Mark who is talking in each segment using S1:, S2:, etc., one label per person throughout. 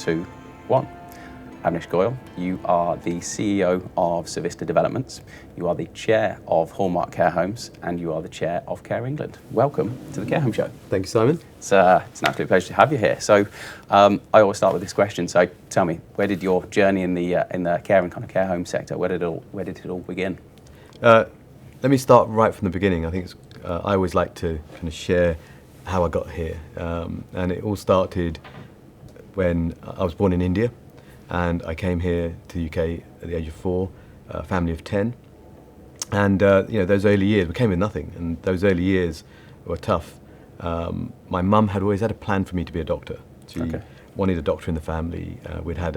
S1: 2, 1. Avnish Goyal, you are the CEO of Savista Developments, you are the chair of Hallmark Care Homes, and you are the chair of Care England. Welcome to the Care Home Show.
S2: Thank you, Simon.
S1: It's an absolute pleasure to have you here. So I always start with this question. So tell me, where did your journey in the care and kind of care home sector, where did it all begin?
S2: Let me start right from the beginning. I think I always like to kind of share how I got here, and it all started when I was born in India. And I came here to the UK at the age of 4, a family of 10. And those early years, we came with nothing, and those early years were tough. My mum had always had a plan for me to be a doctor. She wanted a doctor in the family. We'd had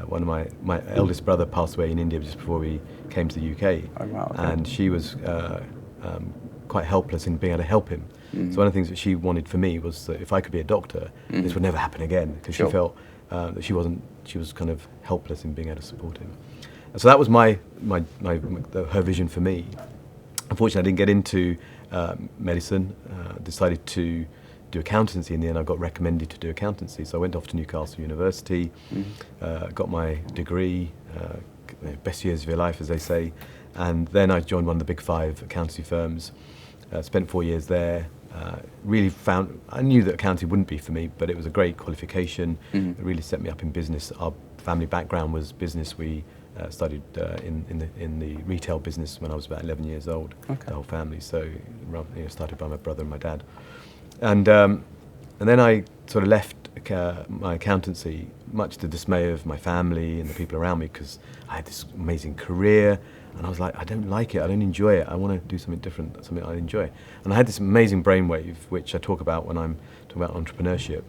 S2: one of my eldest brother passed away in India just before we came to the UK.
S1: Oh, wow, okay.
S2: And she was quite helpless in being able to help him. So one of the things that she wanted for me was that if I could be a doctor, this would never happen again, because she felt that she was kind of helpless in being able to support him. And so that was her vision for me. Unfortunately, I didn't get into medicine. Decided to do accountancy. In the end, I got recommended to do accountancy. So I went off to Newcastle University, got my degree, best years of your life, as they say. And then I joined one of the big 5 accountancy firms, spent 4 years there. I knew that accounting wouldn't be for me, but it was a great qualification. It really set me up in business. Our family background was business. We started in the retail business when I was about 11 years old. The whole family. So started by my brother and my dad, and then I sort of left my accountancy, much to the dismay of my family and the people around me, because I had this amazing career. And I was like, I don't like it, I don't enjoy it, I want to do something different, something I enjoy. And I had this amazing brainwave, which I talk about when I'm talking about entrepreneurship,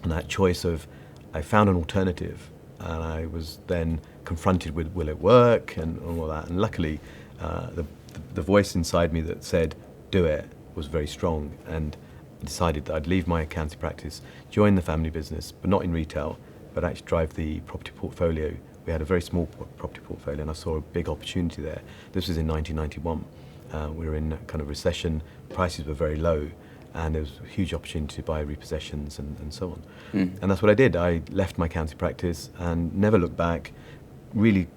S2: and that choice of, I found an alternative, and I was then confronted with, will it work, and all that. And luckily, the voice inside me that said, do it, was very strong, and I decided that I'd leave my accounting practice, join the family business, but not in retail, but actually drive the property portfolio. We had a very small property portfolio, and I saw a big opportunity there. This was in 1991. We were in a kind of recession, prices were very low, and there was a huge opportunity to buy repossessions and so on. And that's what I did. I left my accounting practice and never looked back, really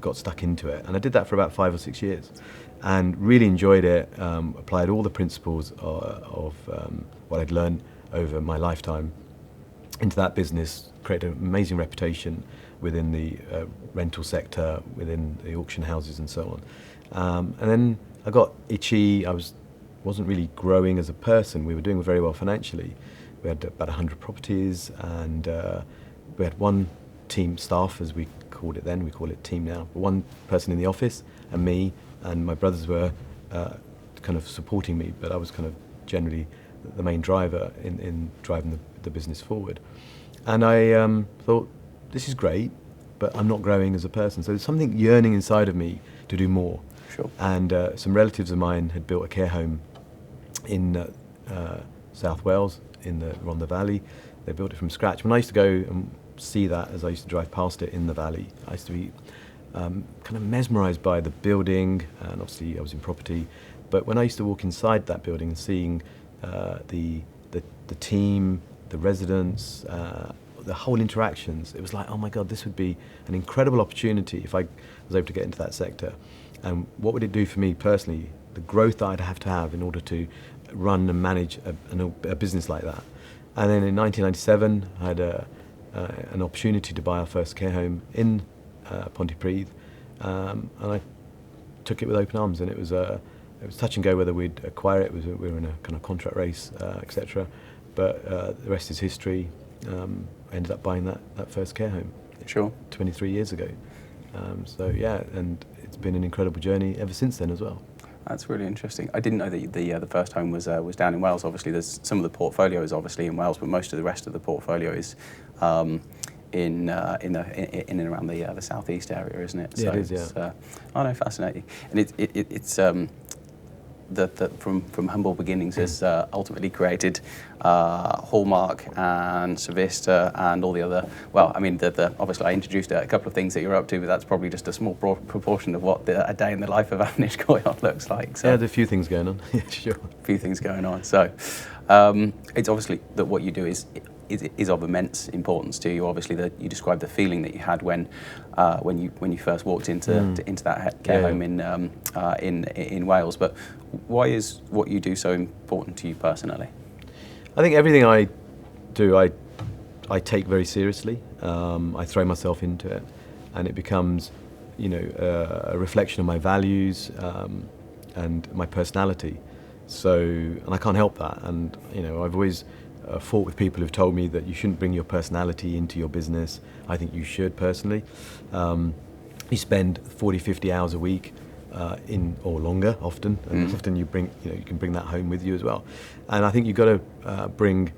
S2: got stuck into it. And I did that for about 5 or 6 years, and really enjoyed it, applied all the principles of what I'd learned over my lifetime into that business, created an amazing reputation within the rental sector, within the auction houses and so on. And then I got itchy. I wasn't really growing as a person. We were doing very well financially. We had about 100 properties, and we had one team staff, as we called it then. We call it team now. One person in the office, and me, and my brothers were kind of supporting me, but I was kind of generally the main driver in driving the business forward. And I thought, this is great, but I'm not growing as a person. So there's something yearning inside of me to do more.
S1: Sure.
S2: And some relatives of mine had built a care home in South Wales, in the Rhondda Valley. They built it from scratch. When I used to go and see that, as I used to drive past it in the valley, I used to be kind of mesmerised by the building, and obviously I was in property. But when I used to walk inside that building and seeing the team, the residents, the whole interactions, it was like, oh my God, this would be an incredible opportunity if I was able to get into that sector. And what would it do for me personally, the growth that I'd have to have in order to run and manage a business like that. And then in 1997, I had an opportunity to buy our first care home in Pontypridd, and I took it with open arms, and it was touch and go whether we'd acquire it. We were in a kind of contract race, etc. But the rest is history. I ended up buying that first care home.
S1: Sure.
S2: 23 years ago. So yeah, and it's been an incredible journey ever since then as well.
S1: That's really interesting. I didn't know that the first home was down in Wales. Obviously, there's some of the portfolio is obviously in Wales, but most of the rest of the portfolio is in and around the southeast area, isn't it?
S2: Yeah,
S1: so
S2: it is. Yeah.
S1: I know, fascinating, and it's that from humble beginnings has ultimately created Hallmark and Savista and all the other. Well, I mean, obviously I introduced a couple of things that you're up to, but that's probably just a small proportion of what a day in the life of Avnish Goyal looks like. So,
S2: yeah, there's a few things going on. Yeah, sure.
S1: A few things going on. So it's obviously that what you do is is of immense importance to you. Obviously, you described the feeling that you had when you first walked into that care home in Wales. But why is what you do so important to you personally?
S2: I think everything I do, I take very seriously. I throw myself into it, and it becomes, a reflection of my values and my personality. So, and I can't help that. And I've always fought with people who've told me that you shouldn't bring your personality into your business. I think you should personally. You spend 40, 50 hours a week or longer often, and often you can bring that home with you as well. And I think you've got to bring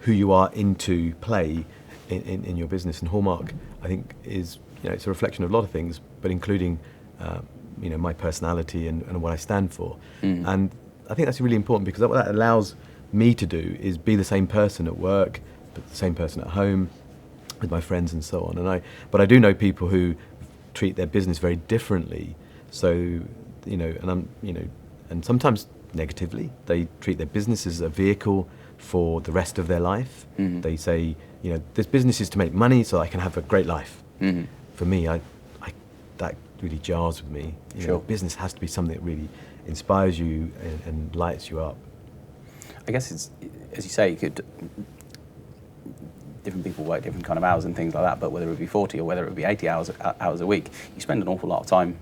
S2: who you are into play in your business. And Hallmark, I think, is it's a reflection of a lot of things, but including my personality and what I stand for. And I think that's really important, because what that allows me to do is be the same person at work, but the same person at home, with my friends and so on. But I do know people who treat their business very differently. So, and sometimes negatively. They treat their business as a vehicle for the rest of their life. They say, this business is to make money so I can have a great life. For me, that really jars with me. Business has to be something that really inspires you and lights you up.
S1: I guess it's, as you say, different people work different kind of hours and things like that, but whether it be 40 or whether it be 80 hours a week, you spend an awful lot of time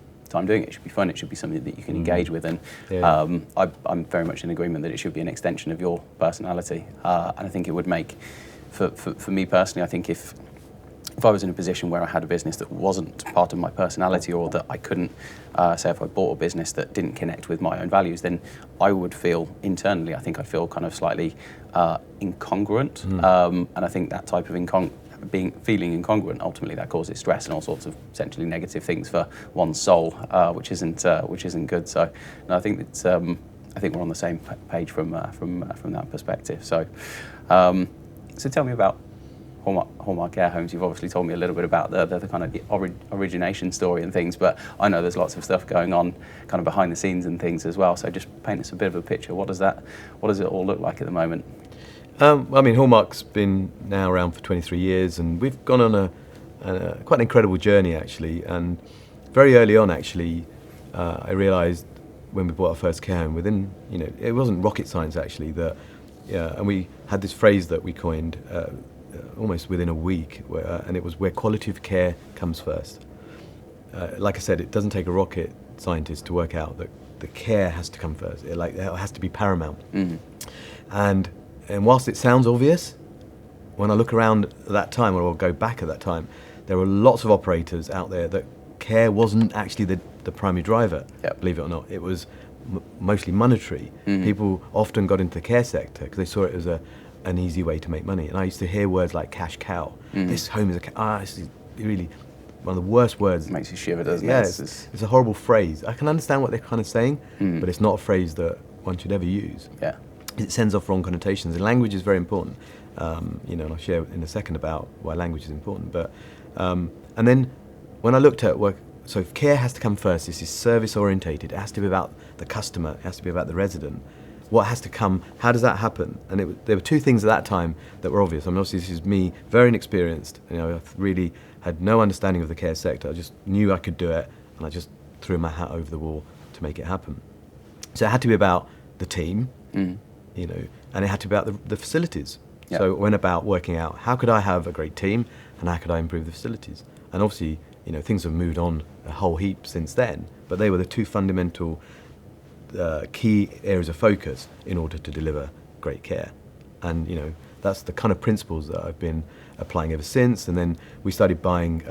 S1: doing it. It should be fun, it should be something that you can engage with, and I'm very much in agreement that it should be an extension of your personality, and I think it would make, for me personally, I think if I was in a position where I had a business that wasn't part of my personality, or that I couldn't, say if I bought a business that didn't connect with my own values, then I would feel internally, I think I'd feel kind of slightly incongruent. And I think that type of feeling incongruent, ultimately that causes stress and all sorts of essentially negative things for one's soul, which isn't good. So no, I think it's I think we're on the same page from that perspective. So so tell me about Hallmark Care Homes. You've obviously told me a little bit about the kind of the origination story and things, but I know there's lots of stuff going on kind of behind the scenes and things as well. So just paint us a bit of a picture. What does it all look like at the moment?
S2: Hallmark's been now around for 23 years, and we've gone on a quite an incredible journey, actually. And very early on, actually, I realised when we bought our first care home, within, it wasn't rocket science, actually, and we had this phrase that we coined almost within a week, and it was where quality of care comes first. Like I said, it doesn't take a rocket scientist to work out that the care has to come first. It has to be paramount. And whilst it sounds obvious, when I look around at that time, or I'll go back at that time, there were lots of operators out there that care wasn't actually the primary driver, believe it or not. It was mostly monetary. People often got into the care sector because they saw it as an easy way to make money. And I used to hear words like cash cow. This home is this is really one of the worst words.
S1: It makes you shiver, doesn't it?
S2: Yeah, it's a horrible phrase. I can understand what they're kind of saying, but it's not a phrase that one should ever use.
S1: Yeah.
S2: It sends off wrong connotations, and language is very important. And I'll share in a second about why language is important. But and then when I looked at work, so if care has to come first, this is service orientated. It has to be about the customer. It has to be about the resident. What has to come? How does that happen? And there were two things at that time that were obvious. Obviously this is me, very inexperienced. I really had no understanding of the care sector. I just knew I could do it, and I just threw my hat over the wall to make it happen. So it had to be about the team. And it had to be about the facilities. Yep. So it went about working out how could I have a great team and how could I improve the facilities. And obviously, things have moved on a whole heap since then, but they were the two fundamental key areas of focus in order to deliver great care. And that's the kind of principles that I've been applying ever since. And then we started buying,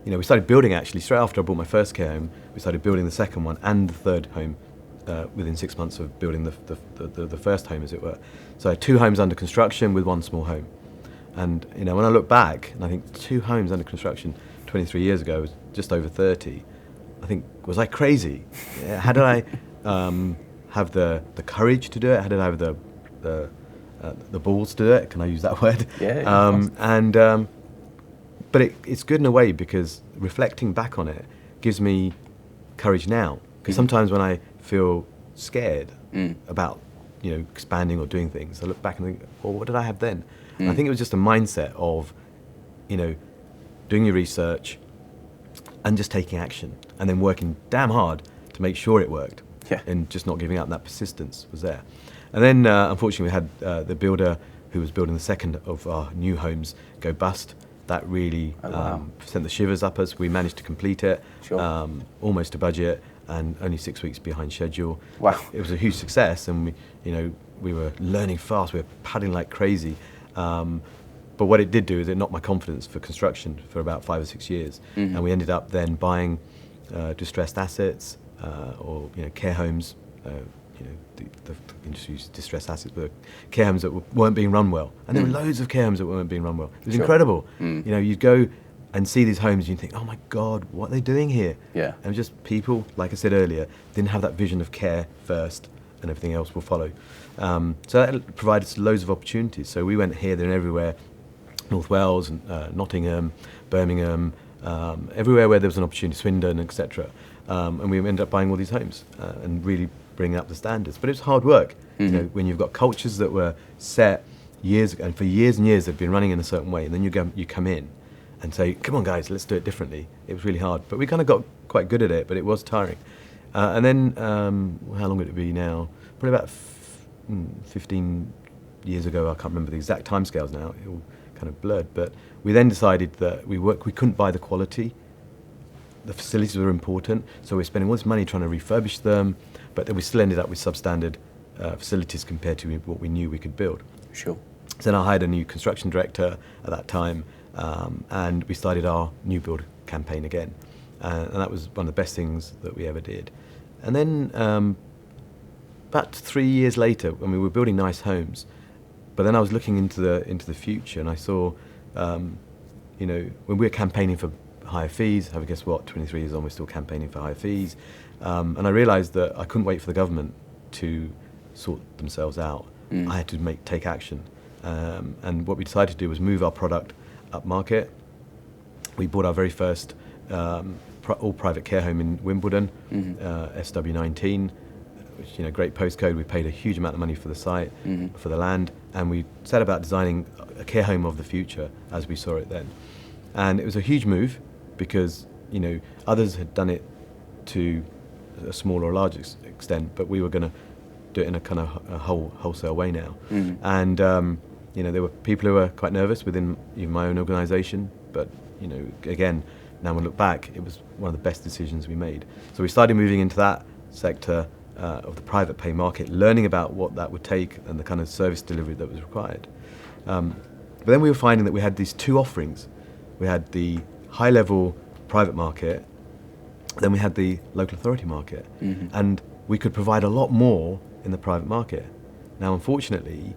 S2: we started building, actually straight after I bought my first care home. We started building the second one and the third home within 6 months of building the first home, as it were. So I had 2 homes under construction with 1 small home. And when I look back, and I think 2 homes under construction 23 years ago was just over 30, I think, was I crazy? How did I have the courage to do it? How did I have the balls to do it? Can I use that word?
S1: Yeah.
S2: But it's good in a way, because reflecting back on it gives me courage now. Because sometimes when I feel scared about expanding or doing things, I look back and think, well, what did I have then? And I think it was just a mindset of, doing your research and just taking action, and then working damn hard to make sure it worked, and just not giving up. And that persistence was there. And then, unfortunately, we had the builder who was building the second of our new homes go bust. That really sent the shivers up us. We managed to complete it, almost to budget, and only 6 weeks behind schedule.
S1: Wow!
S2: It was a huge success, and we were learning fast. We were paddling like crazy. But what it did do is it knocked my confidence for construction for about 5 or 6 years, and we ended up then buying distressed assets or care homes. The industry uses distressed assets, but care homes that weren't being run well, and there were loads of care homes that weren't being run well. It was incredible. You'd go and see these homes, and you'd think, "Oh my God, what are they doing here?"
S1: Yeah.
S2: And just people, like I said earlier, didn't have that vision of care first, and everything else will follow. So that provided us loads of opportunities. So we went here, there, and everywhere. North Wales, Nottingham, Birmingham, everywhere where there was an opportunity, Swindon, etc. And we ended up buying all these homes and really bringing up the standards. But it was hard work. When you've got cultures that were set years ago, and for years and years they've been running in a certain way, and then you come in and say, "Come on, guys, let's do it differently." It was really hard, but we kind of got quite good at it. But it was tiring. And then, how long would it be now? Probably about 15 years ago. I can't remember the exact timescales now. It all kind of blurred. But we then decided that we couldn't buy the quality. The facilities were important, so we're spending all this money trying to refurbish them, but then we still ended up with substandard facilities compared to what we knew we could build.
S1: Sure.
S2: So then I hired a new construction director at that time, and we started our new build campaign again. And that was one of the best things that we ever did. And then about 3 years later, when we were building nice homes, but then I was looking into the future, and I saw, when we were campaigning for higher fees, guess what, 23 years on, we're still campaigning for higher fees. And I realised that I couldn't wait for the government to sort themselves out. I had to take action. And what we decided to do was move our product up market. We bought our very first all private care home in Wimbledon, SW19, which, great postcode. We paid a huge amount of money for the site, for the land, and we set about designing a care home of the future as we saw it then. And it was a huge move because, others had done it to a small or large extent, but we were going to do it in a kind of a wholesale way now. And, there were people who were quite nervous within even my own organisation, but, again, now when I look back, it was one of the best decisions we made. So we started moving into that sector of the private pay market, learning about what that would take and the kind of service delivery that was required. But then we were finding that we had these two offerings. We had the high-level private market, then we had the local authority market, and we could provide a lot more in the private market. Now, unfortunately,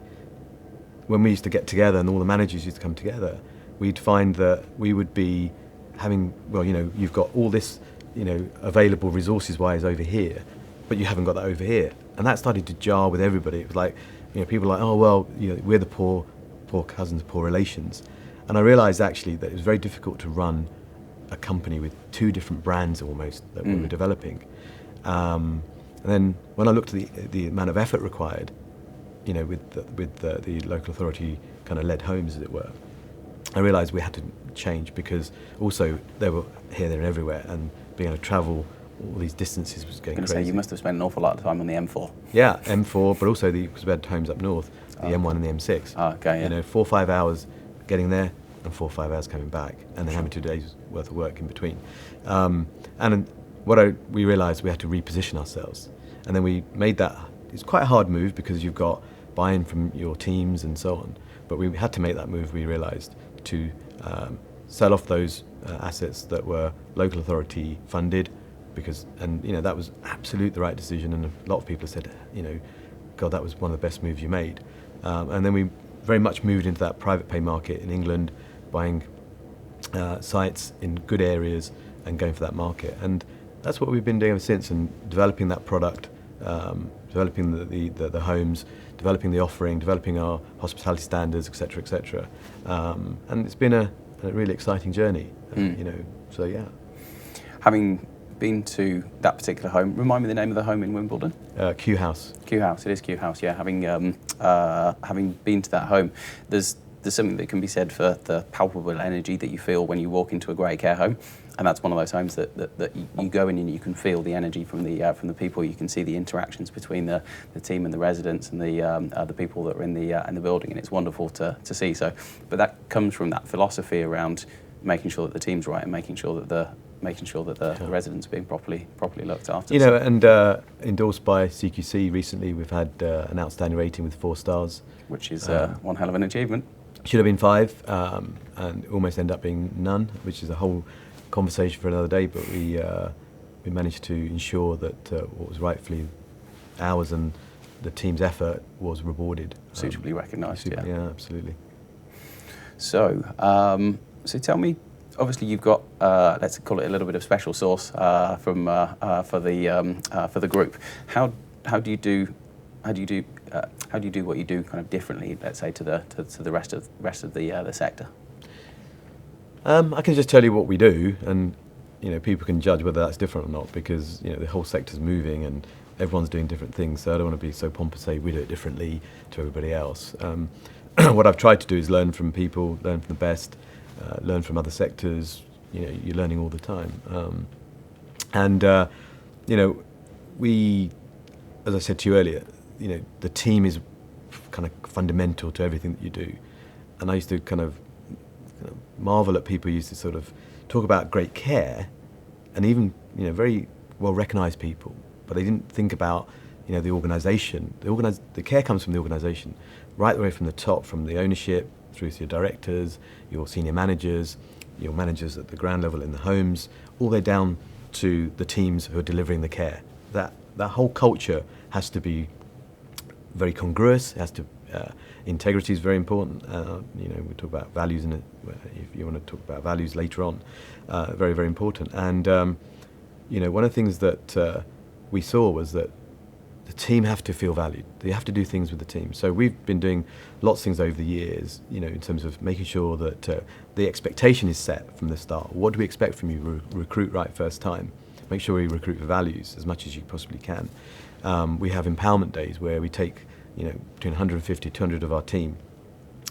S2: when we used to get together and all the managers used to come together, we'd find that we would be having, you've got all this, available resources-wise over here, but you haven't got that over here. And that started to jar with everybody. It was like, people were like, oh, well, we're the poor cousins, poor relations. And I realised actually that it was very difficult to run a company with two different brands almost that we were developing. And then when I looked at the amount of effort required, with the local authority kind of led homes, as it were, I realised we had to change because also they were here, there, and everywhere, and being able to travel all these distances was getting crazy.
S1: Say, you must have spent an awful lot of time on the M4.
S2: Yeah, M4, but also because we had homes up north, the M1 and the M6.
S1: Oh, okay, yeah.
S2: 4 or 5 hours getting there and 4 or 5 hours coming back, and then having 2 days worth of work in between. And we realised we had to reposition ourselves, and then we made that. It's quite a hard move because you've got buy-in from your teams and so on, but we had to make that move. We realised to sell off those assets that were local authority funded, and that was absolutely the right decision. And a lot of people said, God, that was one of the best moves you made. And then we very much moved into that private pay market in England, buying sites in good areas and going for that market. And that's what we've been doing ever since, and developing that product, developing the homes, developing the offering, developing our hospitality standards, etc., etc. And it's been a really exciting journey, So yeah.
S1: Having been to that particular home. Remind me the name of the home in Wimbledon.
S2: Q House.
S1: Q House. It is Q House. Yeah. Having been to that home, there's something that can be said for the palpable energy that you feel when you walk into a great care home, and that's one of those homes that you go in and you can feel the energy from the people. You can see the interactions between the team and the residents and the people that are in the building, and it's wonderful to see. So, but that comes from that philosophy around making sure that the team's right and making sure that the residents are being properly looked after.
S2: You know, and endorsed by CQC recently, we've had an outstanding rating with 4 stars,
S1: which is one hell of an achievement.
S2: Should have been 5, and almost end up being none, which is a whole conversation for another day. But we managed to ensure that what was rightfully ours and the team's effort was rewarded.
S1: Suitably recognised.
S2: Yeah, absolutely.
S1: So, so tell me. Obviously, you've got let's call it a little bit of special sauce for the group. How do you do what you do kind of differently, let's say, to the rest of the sector?
S2: I can just tell you what we do, and you know, people can judge whether that's different or not, because you know the whole sector's moving and everyone's doing different things. So I don't want to be so pompous say we do it differently to everybody else. What I've tried to do is learn from people, learn from the best, learn from other sectors. You know, you're learning all the time, you know, we, as I said to you earlier, you know, the team is kind of fundamental to everything that you do. And I used to kind of marvel at people who used to sort of talk about great care, and even, you know, very well recognised people, but they didn't think about, you know, the organisation. The care comes from the organisation, right the way from the top, from the ownership through to your directors, your senior managers, your managers at the ground level in the homes, all the way down to the teams who are delivering the care. That whole culture has to be very congruous. It has to integrity is very important. You know, we talk about values, and if you want to talk about values later on, very, very important. And you know, one of the things that we saw was that the team have to feel valued. They have to do things with the team. So we've been doing lots of things over the years, you know, in terms of making sure that the expectation is set from the start. What do we expect from you? Recruit right first time. Make sure we recruit for values as much as you possibly can. We have empowerment days where we take, you know, between 150, 200 of our team,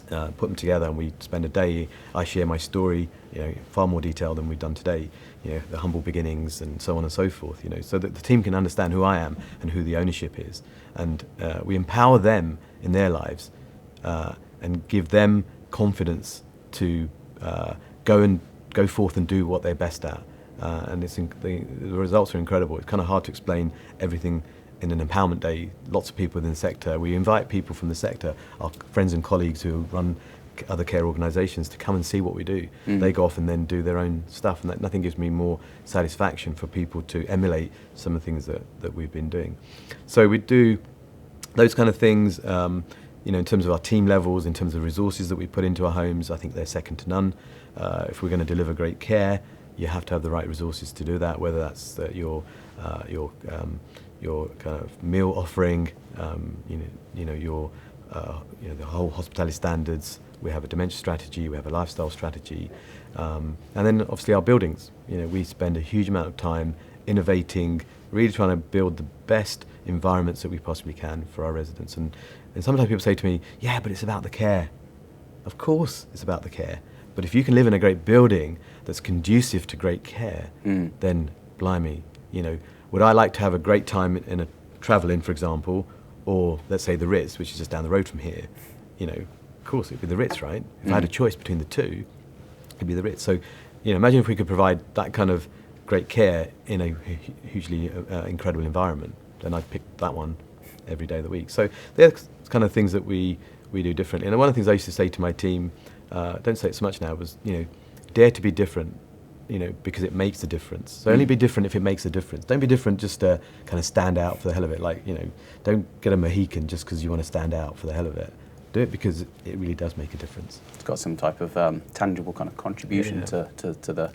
S2: put them together, and we spend a day. I share my story, you know, far more detail than we've done today, you know, the humble beginnings and so on and so forth, you know, so that the team can understand who I am and who the ownership is. And we empower them in their lives and give them confidence to go forth and do what they're best at. And the results are incredible. It's kind of hard to explain everything in an empowerment day. Lots of people within the sector. We invite people from the sector, our friends and colleagues who run other care organisations, to come and see what we do. They go off and then do their own stuff, and nothing gives me more satisfaction for people to emulate some of the things that we've been doing. So we do those kind of things, you know, in terms of our team levels, in terms of resources that we put into our homes. I think they're second to none. If we're going to deliver great care, you have to have the right resources to do that, whether that's your kind of meal offering, your the whole hospitality standards. We have a dementia strategy, we have a lifestyle strategy, and then obviously our buildings. You know, we spend a huge amount of time innovating, really trying to build the best environments that we possibly can for our residents. And sometimes people say to me, yeah, but it's about the care. Of course it's about the care, but if you can live in a great building that's conducive to great care, then blimey, you know, would I like to have a great time in a Travel Inn, for example, or let's say the Ritz, which is just down the road from here? You know, of course it'd be the Ritz, right? If I had a choice between the two, it'd be the Ritz. So, you know, imagine if we could provide that kind of great care in a hugely incredible environment, then I'd pick that one every day of the week. So they're the kind of things that we do differently. And one of the things I used to say to my team, don't say it so much now, was, you know, dare to be different, you know, because it makes a difference. So only be different if it makes a difference. Don't be different just to kind of stand out for the hell of it. Like, you know, don't get a Mohican just because you want to stand out for the hell of it. Do it because it really does make a difference.
S1: It's got some type of tangible kind of contribution to the...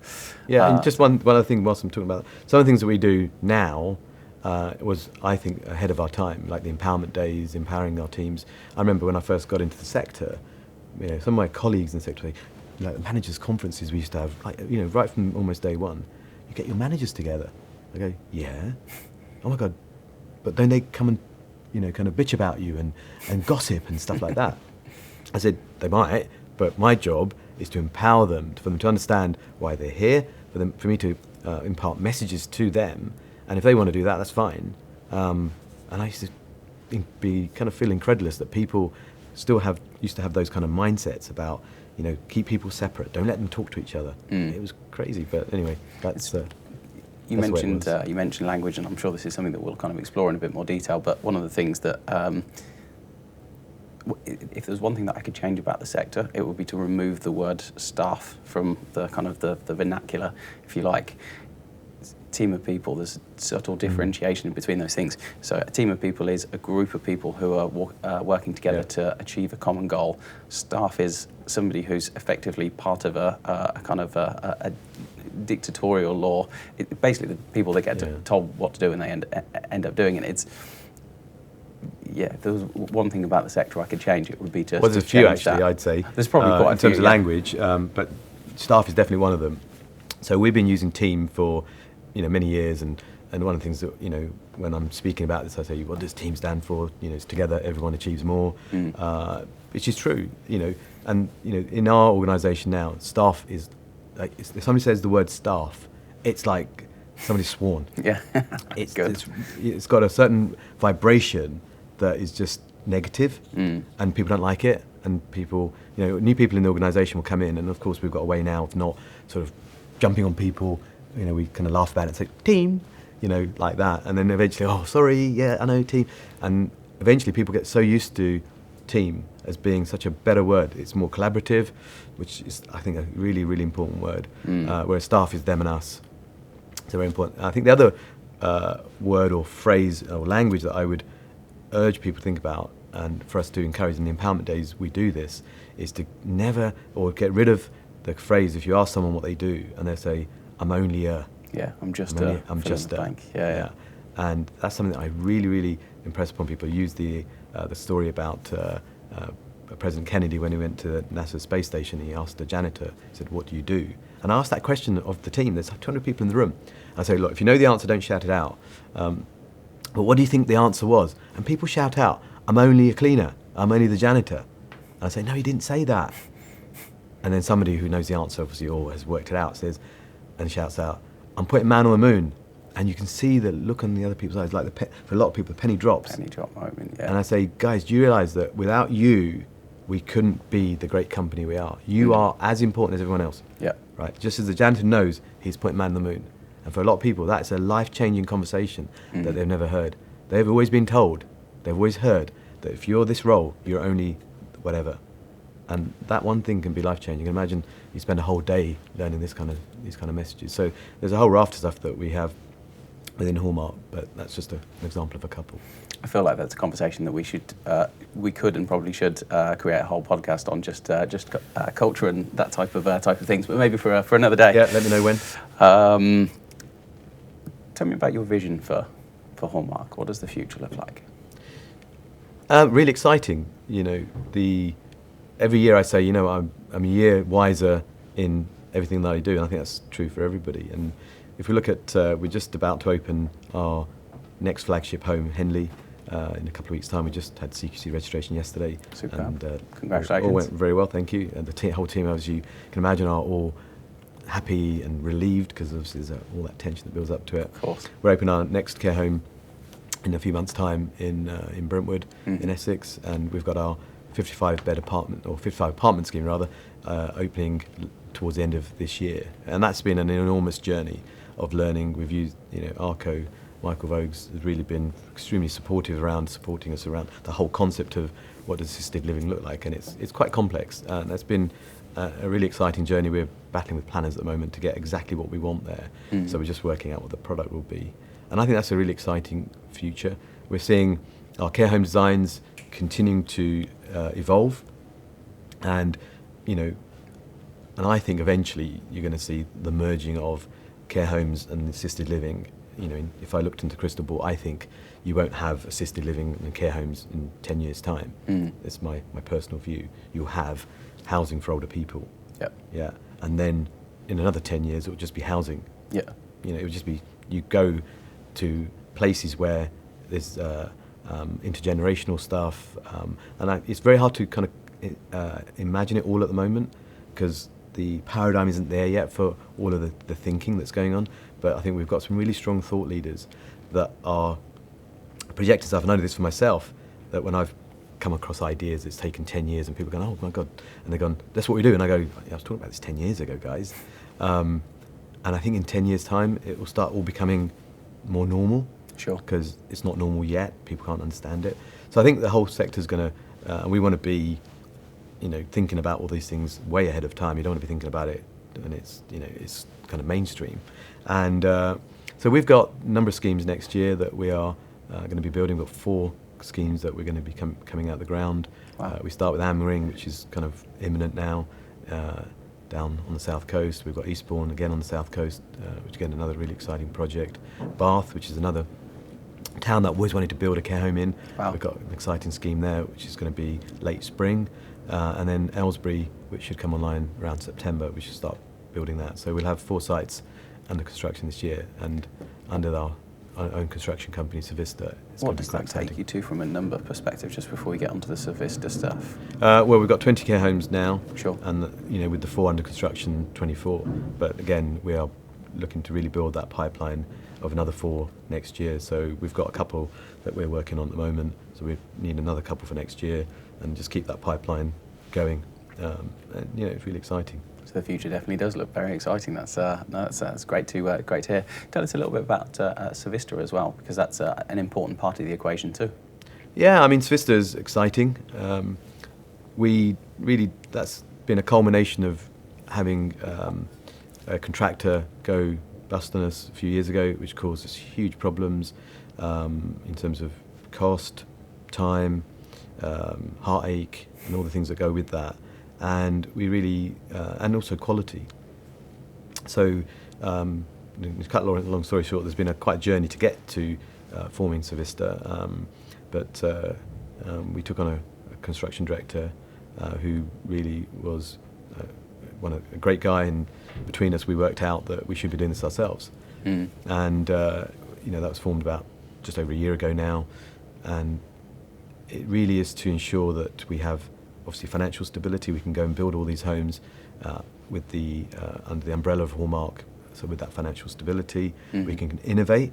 S2: Yeah, and just one other thing whilst I'm talking about, some of the things that we do now was, I think, ahead of our time, like the empowerment days, empowering our teams. I remember when I first got into the sector, you know, some of my colleagues in the sector, like the managers' conferences we used to have, like, you know, right from almost day one, you get your managers together. I go, yeah. Oh my God. But then they come and, kind of bitch about you and gossip and stuff like that. I said, they might, but my job is to empower them, for them to understand why they're here, for me to impart messages to them. And if they want to do that, that's fine. And I used to kind of feel incredulous that people still used to have those kind of mindsets about, keep people separate, don't let them talk to each other. It was crazy, but anyway, that's...
S1: You mentioned language, and I'm sure this is something that we'll kind of explore in a bit more detail, but one of the things that, if there's one thing that I could change about the sector, it would be to remove the word staff from the kind of the vernacular, if you like. Team of people, there's subtle differentiation between those things. So a team of people is a group of people who are working together to achieve a common goal. Staff is somebody who's effectively part of a kind of a dictatorial law. Basically, the people that get told what to do and they end up doing it. If there was one thing about the sector I could change, it would be to.
S2: Well, there's a few actually, I'd say.
S1: There's probably quite a few
S2: in terms of language, but staff is definitely one of them. So we've been using team for many years, and one of the things that when I'm speaking about this, I say, what does team stand for? It's together, everyone achieves more, which is true. And in our organisation now, staff is like, if somebody says the word staff, it's like somebody's sworn.
S1: Yeah,
S2: it's got a certain vibration that is just negative, and people don't like it. And people, new people in the organisation will come in, and of course we've got a way now of not sort of jumping on people. We kind of laugh about it and say, team, like that. And then eventually, oh, sorry, yeah, I know, team. And eventually people get so used to team as being such a better word. It's more collaborative, which is, I think, a really, really important word. Whereas staff is them and us. It's very important. I think the other word or phrase or language that I would urge people to think about, and for us to encourage in the empowerment days we do this, is to never or get rid of the phrase, if you ask someone what they do and they say, I'm only a...
S1: Yeah, I'm just a bank. Yeah.
S2: And that's something that I really, really impress upon people. I use the story about President Kennedy when he went to NASA space station. He asked the janitor, he said, what do you do? And I asked that question of the team. There's 200 people in the room. I say, look, if you know the answer, don't shout it out. But what do you think the answer was? And people shout out, I'm only a cleaner. I'm only the janitor. And I say, no, he didn't say that. And then somebody who knows the answer, obviously, or has worked it out, says, and shouts out, I'm putting man on the moon. And you can see the look on the other people's eyes, like for a lot of people, the penny drops.
S1: Penny drop moment, yeah.
S2: And I say, guys, do you realise that without you, we couldn't be the great company we are? You are as important as everyone else.
S1: Yeah.
S2: Right? Just as the janitor knows he's putting man on the moon. And for a lot of people, that's a life-changing conversation that they've never heard. They've always been told, they've always heard that if you're this role, you're only whatever. And that one thing can be life-changing. Imagine you spend a whole day learning these kind of messages. So there's a whole raft of stuff that we have within Hallmark, but that's just an example of a couple.
S1: I feel like that's a conversation that we could and probably should create a whole podcast on, just culture and that type of things. But maybe for another day.
S2: Yeah, let me know when.
S1: Tell me about your vision for Hallmark. What does the future look like?
S2: Really exciting. Every year I say, I'm a year wiser in everything that I do, and I think that's true for everybody. And if we look at, we're just about to open our next flagship home, Henley, in a couple of weeks' time. We just had CQC registration yesterday.
S1: Super.
S2: And
S1: congratulations.
S2: All went very well, thank you. And the whole team, as you can imagine, are all happy and relieved, because obviously there's all that tension that builds up to it.
S1: Of course.
S2: We're opening our next care home in a few months' time in Brentwood, in Essex, and we've got our 55 apartment scheme rather, opening towards the end of this year. And that's been an enormous journey of learning. We've used, Arco, Michael Vogues has really been extremely supportive around supporting us around the whole concept of what does assisted living look like, and it's quite complex. And that's been a really exciting journey. We're battling with planners at the moment to get exactly what we want there. So we're just working out what the product will be. And I think that's a really exciting future. We're seeing our care home designs continuing to evolve, and and I think eventually you're going to see the merging of care homes and assisted living. If I looked into the crystal ball, I think you won't have assisted living and care homes in 10 years' time. It's my personal view. You'll have housing for older people.
S1: Yep.
S2: Yeah. And then in another 10 years, it will just be housing.
S1: Yeah.
S2: It would just be you go to places where there's intergenerational stuff, and it's very hard to kind of imagine it all at the moment, because the paradigm isn't there yet for all of the thinking that's going on. But I think we've got some really strong thought leaders that are projecting stuff. And I know this for myself, that when I've come across ideas, it's taken 10 years, and people are going, oh my God, and they're going, that's what we do. And I go, yeah, I was talking about this 10 years ago, guys. And I think in 10 years' time, it will start all becoming more normal.
S1: Sure.
S2: Because it's not normal yet. People can't understand it. So I think the whole sector's going to, and we want to be, thinking about all these things way ahead of time. You don't want to be thinking about it when it's, it's kind of mainstream. And so we've got a number of schemes next year that we are going to be building. We've got 4 schemes that we're going to be coming out of the ground.
S1: Wow.
S2: We start with Amring, which is kind of imminent now, down on the south coast. We've got Eastbourne again on the south coast, which again another really exciting project. Bath, which is another town that I've always wanted to build a care home in.
S1: Wow.
S2: We've got an exciting scheme there, which is going to be late spring, and then Aylesbury, which should come online around September. We should start building that. So we'll have 4 sites under construction this year, and under our own construction company, Savista.
S1: What does that take you to from a number perspective, just before we get onto the Savista stuff?
S2: Well, we've got 20 care homes now.
S1: Sure.
S2: And with the 4 under construction, 24. But again, we are looking to really build that pipeline of another 4 next year. So we've got a couple that we're working on at the moment. So we need another couple for next year, and just keep that pipeline going. And it's really exciting.
S1: So the future definitely does look very exciting. That's great to hear. Tell us a little bit about Savista as well, because that's an important part of the equation too.
S2: Yeah, I mean, Savista is exciting. That's been a culmination of having a contractor go bust on us a few years ago, which caused us huge problems in terms of cost, time, heartache, and all the things that go with that. And we really, and also quality. So, to cut a long story short, there's been quite a journey to get to forming Savista, but we took on a construction director who really was a great guy, and between us we worked out that we should be doing this ourselves. And that was formed about just over a year ago now, and it really is to ensure that we have obviously financial stability. We can go and build all these homes with under the umbrella of Hallmark. So with that financial stability, we can innovate.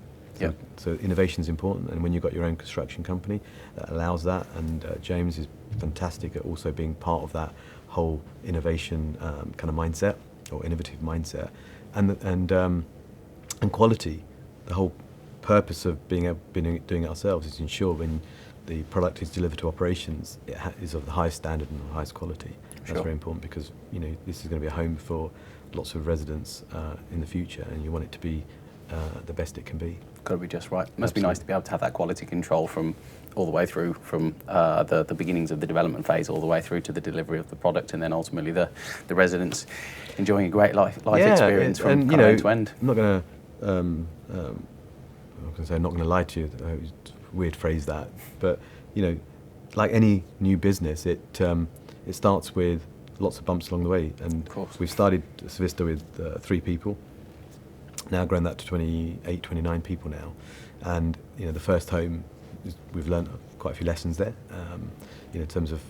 S2: So innovation is important, and when you've got your own construction company, that allows that. And James is fantastic at also being part of that whole innovation kind of mindset, or innovative mindset, and quality. The whole purpose of doing it ourselves is to ensure when the product is delivered to operations, it is of the highest standard and the highest quality. That's
S1: Sure.
S2: very important, because this is going to be a home for lots of residents in the future, and you want it to be the best it can be.
S1: Got to be just right. Must
S2: Absolutely.
S1: be nice to be able to have that quality control from all the way through, from the beginnings of the development phase all the way through to the delivery of the product, and then ultimately the residents enjoying a great life experience from
S2: and,
S1: end to end.
S2: I'm not going to say I'm not going to lie to you. Weird phrase that, but like any new business, it starts with lots of bumps along the way, and
S1: Of course.
S2: we've started Savista with 3 people. Now grown that to 28, 29 people now, and the first home, we've learned quite a few lessons there, in terms of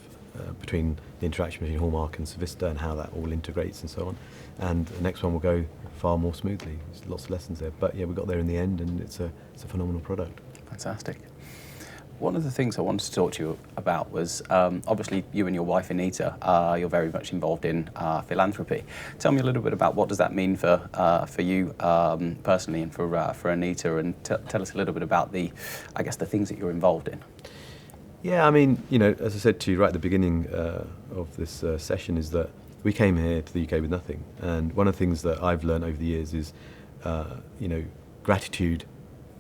S2: between the interaction between Hallmark and Savista and how that all integrates and so on. And the next one will go far more smoothly. There's lots of lessons there, but yeah, we got there in the end, and it's a phenomenal product.
S1: Fantastic. One of the things I wanted to talk to you about was, obviously you and your wife Anita, you're very much involved in philanthropy. Tell me a little bit about what does that mean for you personally, and for Anita, and tell us a little bit about the things that you're involved in.
S2: Yeah, I mean, as I said to you right at the beginning of this session, is that we came here to the UK with nothing. And one of the things that I've learned over the years is, gratitude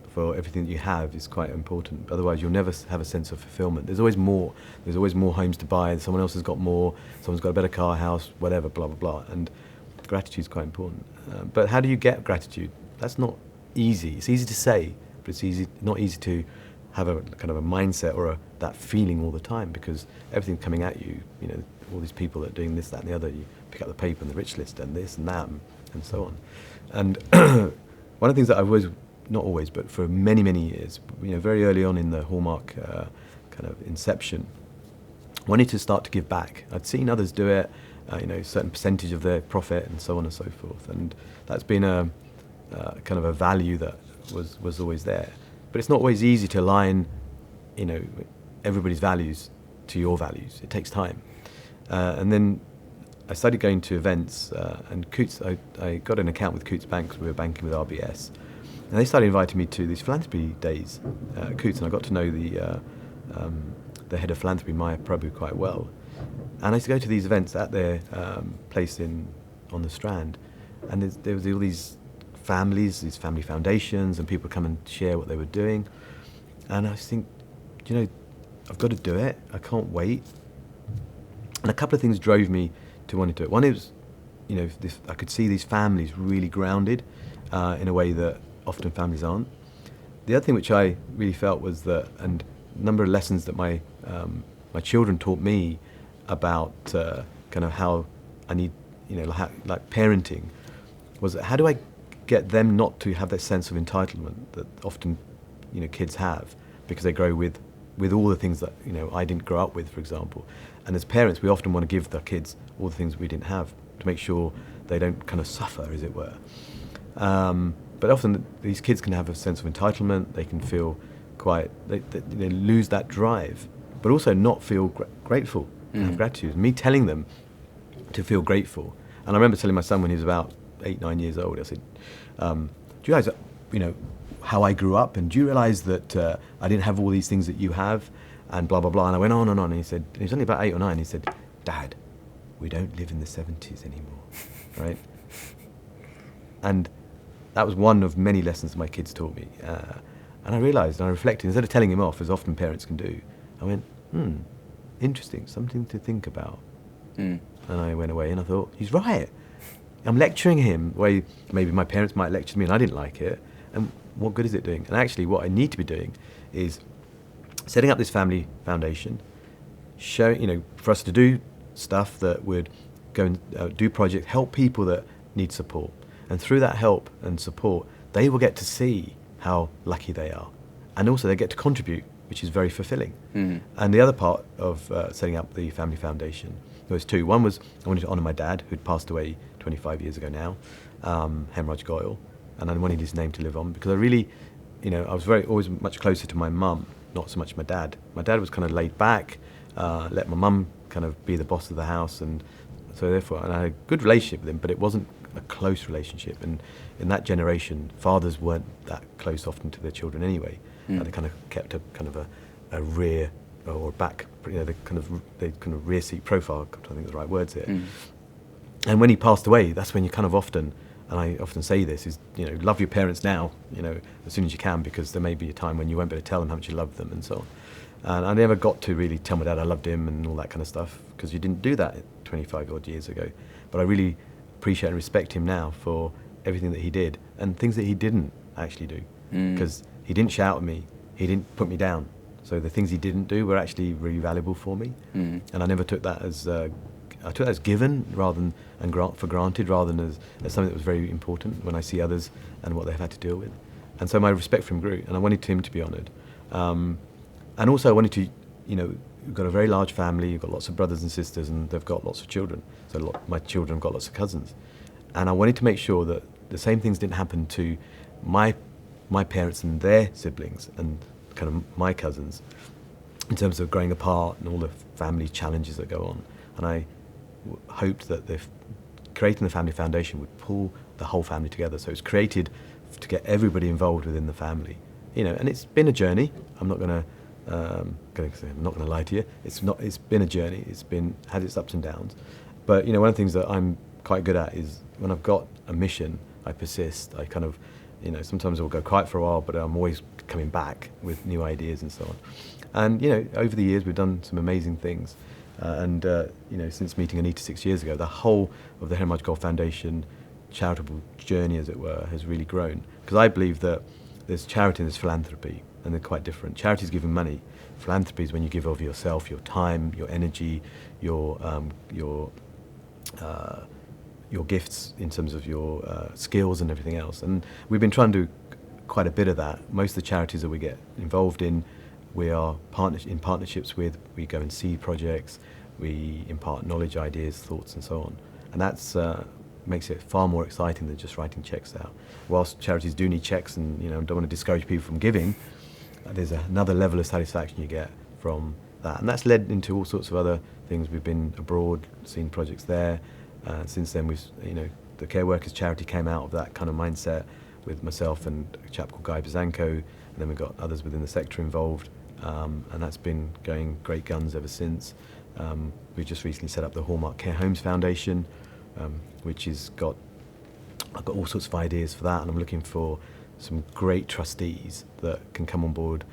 S2: for everything that you have is quite important. Otherwise, you'll never have a sense of fulfillment. There's always more. There's always more homes to buy. Someone else has got more. Someone's got a better car, house, whatever, blah, blah, blah. And gratitude is quite important. But how do you get gratitude? That's not easy. It's easy to say, but it's not easy to have a kind of a mindset or that feeling all the time, because everything's coming at you, all these people that are doing this, that, and the other. You pick up the paper and the rich list and this and that and so on. And one of the things that I've always not always, but for many, many years, very early on in the Hallmark kind of inception, wanted to start to give back. I'd seen others do it, a certain percentage of their profit and so on and so forth. And that's been a kind of a value that was always there. But it's not always easy to align, everybody's values to your values. It takes time. And then I started going to events, and Coutts, I got an account with Coutts Bank because we were banking with RBS. And they started inviting me to these philanthropy days at Coutts, and I got to know the head of philanthropy, Maya Prabhu, quite well. And I used to go to these events at their place on the Strand, and there was all these families, these family foundations, and people come and share what they were doing. And I just think, I've got to do it. I can't wait. And a couple of things drove me to want to do it. One is, I could see these families really grounded in a way that often families aren't. The other thing which I really felt was that, and a number of lessons that my children taught me about kind of how I need, like parenting, was how do I get them not to have that sense of entitlement that often, kids have, because they grow with all the things that, I didn't grow up with, for example. And as parents, we often want to give the kids all the things we didn't have to make sure they don't kind of suffer, as it were. But often these kids can have a sense of entitlement. They can feel they lose that drive, but also not feel grateful and have gratitude. Me telling them to feel grateful. And I remember telling my son when he was about 8, 9 years old, I said, do you guys, how I grew up, and do you realize that I didn't have all these things that you have, and blah, blah, blah. And I went on and on, and he said, and he was only about 8 or 9, he said, Dad, we don't live in the 70s anymore, right? And that was one of many lessons my kids taught me. And I realized, and I reflected, instead of telling him off, as often parents can do, I went, interesting, something to think about. And I went away and I thought, he's right. I'm lecturing him the way maybe my parents might lecture me, and I didn't like it. And what good is it doing? And actually what I need to be doing is setting up this family foundation, showing, for us to do stuff that would go and do projects, help people that need support. And through that help and support, they will get to see how lucky they are. And also they get to contribute, which is very fulfilling. And the other part of setting up the family foundation, there was two. One was I wanted to honour my dad, who'd passed away 25 years ago now, Avnish Goyal, and I wanted his name to live on because I really, I was always much closer to my mum, not so much my dad. My dad was kind of laid back, let my mum kind of be the boss of the house, and so therefore, and I had a good relationship with him, but it wasn't a close relationship. And in that generation, fathers weren't that close often to their children anyway. They kind of kept a kind of a rear or back, they kind of rear seat profile, I think the right words here. And when he passed away, that's when you kind of often, and I often say this, is, love your parents now, as soon as you can, because there may be a time when you won't be able to tell them how much you love them and so on. And I never got to really tell my dad I loved him and all that kind of stuff, because you didn't do that 25 odd years ago. But I really appreciate and respect him now for everything that he did and things that he didn't actually do, because he didn't shout at me, he didn't put me down. So the things he didn't do were actually really valuable for me, and I never took that as I took that as given rather than for granted, rather than as something that was very important when I see others and what they've had to deal with. And so my respect for him grew, and I wanted him to be honoured. And also I wanted to, we've got a very large family, you've got lots of brothers and sisters, and they've got lots of children. So my children have got lots of cousins. And I wanted to make sure that the same things didn't happen to my parents and their siblings and kind of my cousins in terms of growing apart and all the family challenges that go on. And I hoped that creating the family foundation would pull the whole family together. So it's created to get everybody involved within the family, and it's been a journey. I'm not going to lie to you. It's been a journey. It's had its ups and downs. But one of the things that I'm quite good at is when I've got a mission, I persist. I kind of, sometimes I'll go quiet for a while, but I'm always coming back with new ideas and so on. And over the years we've done some amazing things. And since meeting Anita 6 years ago, the whole of the Avnish Goyal Foundation charitable journey, as it were, has really grown. Because I believe that there's charity and there's philanthropy, and they're quite different. Charity is giving money. Philanthropy is when you give of yourself, your time, your energy, your gifts in terms of your skills and everything else. And we've been trying to quite a bit of that. Most of the charities that we get involved in, we are in partnerships with. We go and see projects, we impart knowledge, ideas, thoughts, and so on. And that's makes it far more exciting than just writing checks out. Whilst charities do need checks, and don't want to discourage people from giving, there's another level of satisfaction you get from that, and that's led into all sorts of other things. We've been abroad, seen projects there. Since then, the Care Workers charity came out of that kind of mindset with myself and a chap called Guy Bizanco, and then we've got others within the sector involved, and that's been going great guns ever since. We've just recently set up the Hallmark Care Homes Foundation, which I've got all sorts of ideas for that, and I'm looking for some great trustees that can come on board,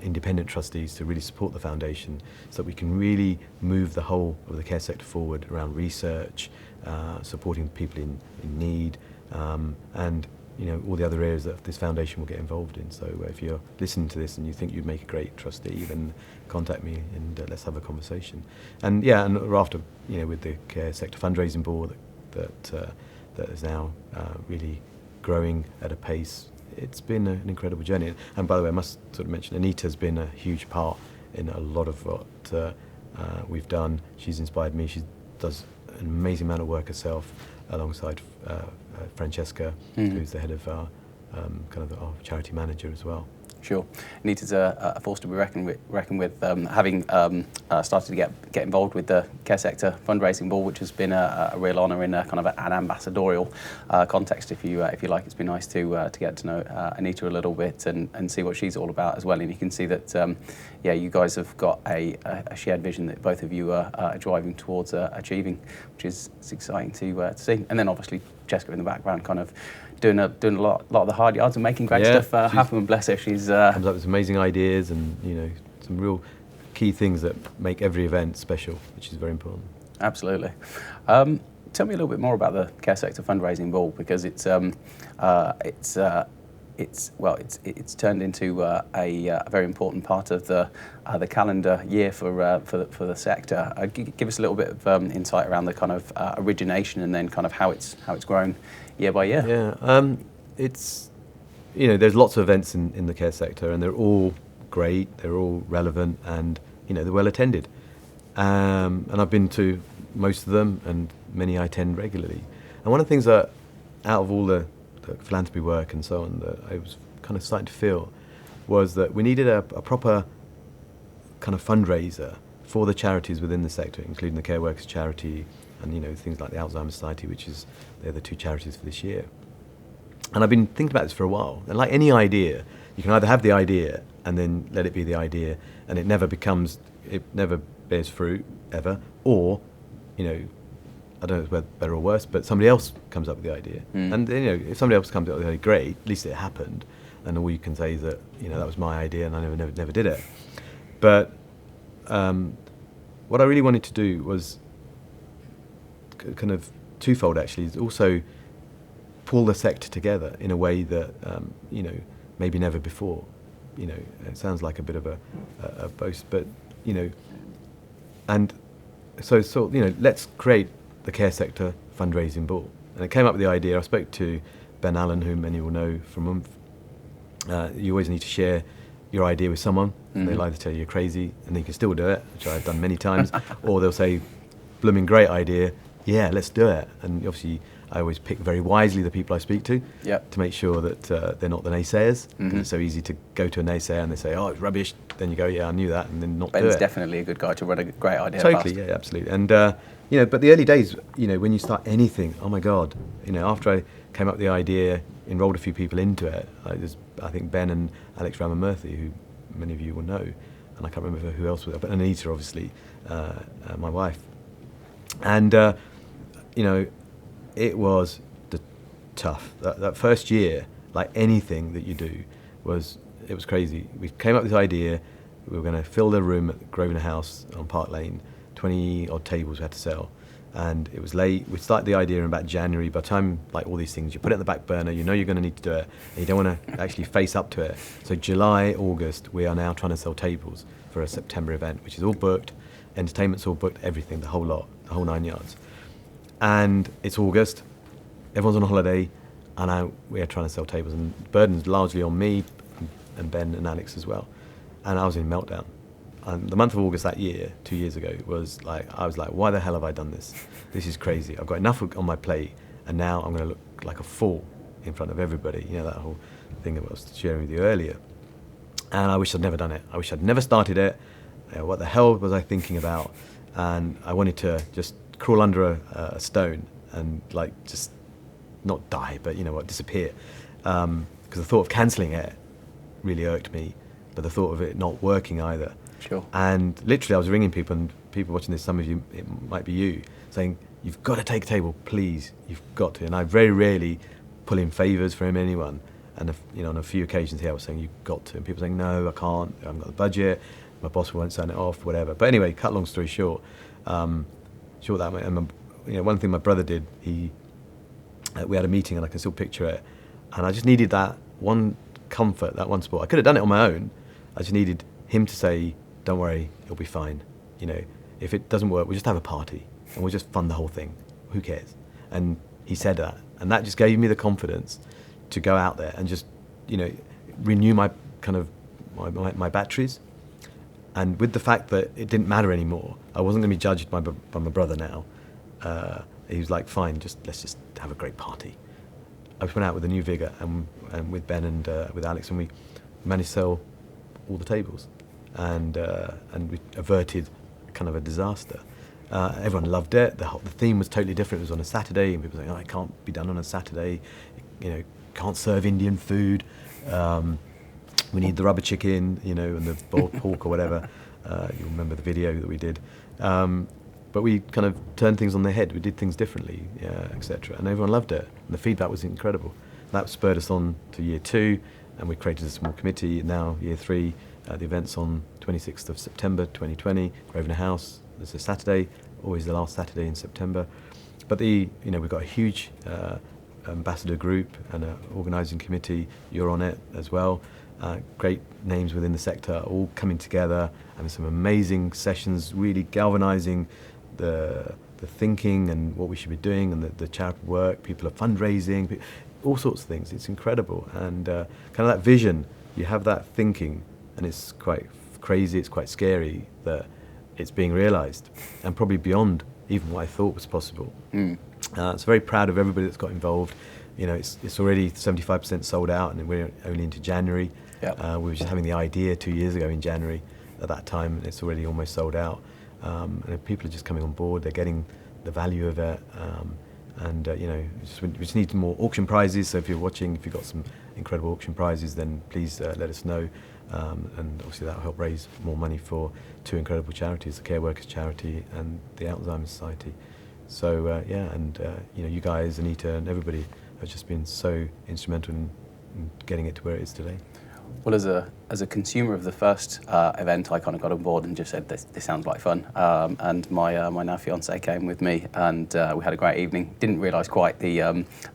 S2: independent trustees, to really support the foundation so that we can really move the whole of the care sector forward around research, supporting people in need, and all the other areas that this foundation will get involved in. So if you're listening to this and you think you'd make a great trustee, then contact me and let's have a conversation. And after, with the Care Sector Fundraising Ball that is now really growing at a pace, it's been an incredible journey. And by the way, I must sort of mention, Anita's been a huge part in a lot of what we've done. She's inspired me. She does an amazing amount of work herself alongside Francesca, who's the head of our charity manager as well.
S1: Sure. Anita's a force to be reckoned with, having started to get involved with the Care Sector Fundraising Ball, which has been a real honour in a kind of an ambassadorial context, if you like. It's been nice to get to know Anita a little bit and see what she's all about as well. And you can see that, you guys have got a shared vision that both of you are driving towards achieving, which is exciting to see. And then obviously Jessica in the background, kind of doing a lot of the hard yards and making great stuff happen. Bless her, she's
S2: comes up with some amazing ideas and some real key things that make every event special, which is very important.
S1: Absolutely. Tell me a little bit more about the Care Sector Fundraising Ball, because it's turned into a very important part of the calendar year for the sector. Give us a little bit of insight around the kind of origination and then kind of how it's grown year by year.
S2: Yeah, it's there's lots of events in the care sector, and they're all great, they're all relevant, and they're well attended. And I've been to most of them, and many I attend regularly. And one of the things that, out of all the philanthropy work and so on, that I was kind of starting to feel was that we needed a proper kind of fundraiser for the charities within the sector, including the Care Workers charity and things like the Alzheimer's Society, they're the two charities for this year. And I've been thinking about this for a while. And like any idea, you can either have the idea and then let it be the idea, and it never bears fruit ever, or I don't know if it's better or worse, but somebody else comes up with the idea. And if somebody else comes up with the idea, great, at least it happened. And all you can say is that, that was my idea and I never did it. But what I really wanted to do was kind of twofold, actually, is also pull the sector together in a way that, maybe never before. It sounds like a bit of a boast, but, and so let's create the Care Sector Fundraising Ball. And it came up with the idea. I spoke to Ben Allen, who many will know from you always need to share your idea with someone, and they'll either tell you you're crazy, and then you can still do it, which I've done many times, or they'll say, blooming great idea, yeah, let's do it. And obviously, I always pick very wisely the people I speak to make sure that they're not the naysayers. It's so easy to go to a naysayer and they say, oh, it's rubbish. Then you go, yeah, I knew that, and then not do it.
S1: Ben's definitely a good guy to run a great idea
S2: Totally,
S1: past.
S2: Yeah, absolutely. And, but the early days, when you start anything, oh my God, after I came up with the idea, enrolled a few people into it, I think Ben and Alex Ramamurthy, who many of you will know, and I can't remember who else was there, but Anita, obviously, my wife. And, it was tough. That first year, like anything that you do, it was crazy. We came up with this idea. We were going to fill the room at Grosvenor House on Park Lane, 20 odd tables we had to sell. And it was late. We started the idea in about January. By the time, like all these things, you put it in the back burner, you're going to need to do it, and you don't want to actually face up to it. So July, August, we are now trying to sell tables for a September event, which is all booked. Entertainment's all booked, everything, the whole lot, the whole 9 yards. And it's August, everyone's on holiday, and we are trying to sell tables, and the burden's largely on me and Ben and Alex as well. And I was in meltdown. And the month of August that year, 2 years ago, was like, I was like, why the hell have I done this? This is crazy. I've got enough on my plate, and now I'm going to look like a fool in front of everybody. You know, that whole thing that I was sharing with you earlier. And I wish I'd never done it. I wish I'd never started it. What the hell was I thinking about? And I wanted to just crawl under a stone and like just not die, but you know what, disappear. Because the thought of cancelling it really irked me, but the thought of it not working either.
S1: Sure.
S2: And literally I was ringing people, and people watching this, some of you, it might be you, saying, you've got to take a table, please, you've got to. And I very rarely pull in favours from anyone. And you know, on a few occasions here I was saying, you've got to. And people saying, no, I can't, I haven't got the budget, my boss won't sign it off, whatever. But anyway, cut long story short, and you know, one thing my brother did, we had a meeting and I can still picture it, and I just needed that one comfort, that one support. I could have done it on my own. I just needed him to say, don't worry, it'll be fine. You know, if it doesn't work, we'll just have a party and we'll just fund the whole thing. Who cares? And he said that, and that just gave me the confidence to go out there and just, you know, renew my kind of my batteries. And with the fact that it didn't matter anymore, I wasn't going to be judged by my brother now. He was like, fine, let's just have a great party. I went out with a new vigour, and with Ben and with Alex, and we managed to sell all the tables, and we averted kind of a disaster. Everyone loved it. The theme was totally different. It was on a Saturday, and people were saying, oh, it can't be done on a Saturday. You know, can't serve Indian food. We need the rubber chicken, you know, and the boiled pork or whatever. You'll remember the video that we did. But we kind of turned things on their head. We did things differently, etc. And everyone loved it. And the feedback was incredible. That spurred us on to year 2, and we created a small committee. Now, year 3, the event's on 26th of September 2020, Grosvenor House. There's a Saturday, always the last Saturday in September. But we've got a huge ambassador group and an organising committee. You're on it as well. Great names within the sector all coming together, and some amazing sessions, really galvanising the thinking and what we should be doing, and the charitable work. People are fundraising, all sorts of things. It's incredible, and kind of that vision. You have that thinking, and it's quite crazy. It's quite scary that it's being realised, and probably beyond even what I thought was possible. So very proud of everybody that's got involved. You know, it's already 75% sold out, and we're only into January.
S1: Yep.
S2: We were just having the idea 2 years ago in January. At that time, it's already almost sold out. And people are just coming on board. They're getting the value of it. We just need more auction prizes. So if you're watching, if you've got some incredible auction prizes, then please let us know. And obviously that will help raise more money for 2 incredible charities, the Care Workers Charity and the Alzheimer's Society. So you guys, Anita, and everybody have just been so instrumental in getting it to where it is today.
S1: Well, as a consumer of the first event, I kind of got on board and just said, this sounds like fun. And my now fiancée came with me, and we had a great evening. Didn't realise quite the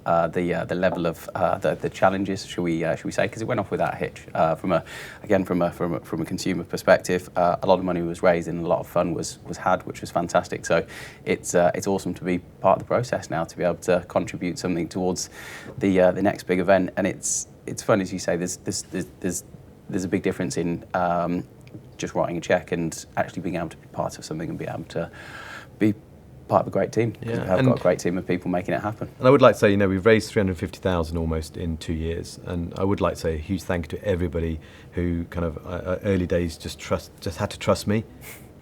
S1: level of the challenges, shall we say, because it went off without a hitch. From a consumer perspective, a lot of money was raised and a lot of fun was had, which was fantastic. So it's awesome to be part of the process now, to be able to contribute something towards the next big event. And it's fun, as you say. There's a big difference in just writing a cheque and actually being able to be part of something and be able to be part of a great team.
S2: Yeah,
S1: we've got a great team of people making it happen.
S2: And I would like to say, we've raised 350,000 almost in 2 years, and I would like to say a huge thank you to everybody who kind of early days just had to trust me.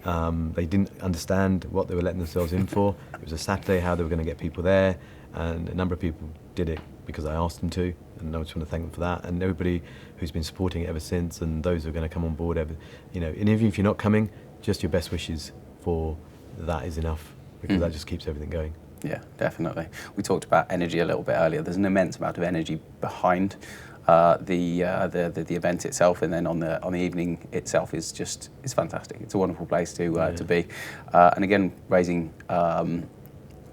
S2: They didn't understand what they were letting themselves in for. It was a Saturday, how they were going to get people there, and a number of people did it because I asked them to, and I just want to thank them for that. And everybody who's been supporting it ever since, and those who are going to come on board, and even if you're not coming, just your best wishes for that is enough, because that just keeps everything going. Yeah,
S1: definitely. We talked about energy a little bit earlier. There's an immense amount of energy behind the event itself, and then on the evening itself is fantastic. It's a wonderful place to be, and again raising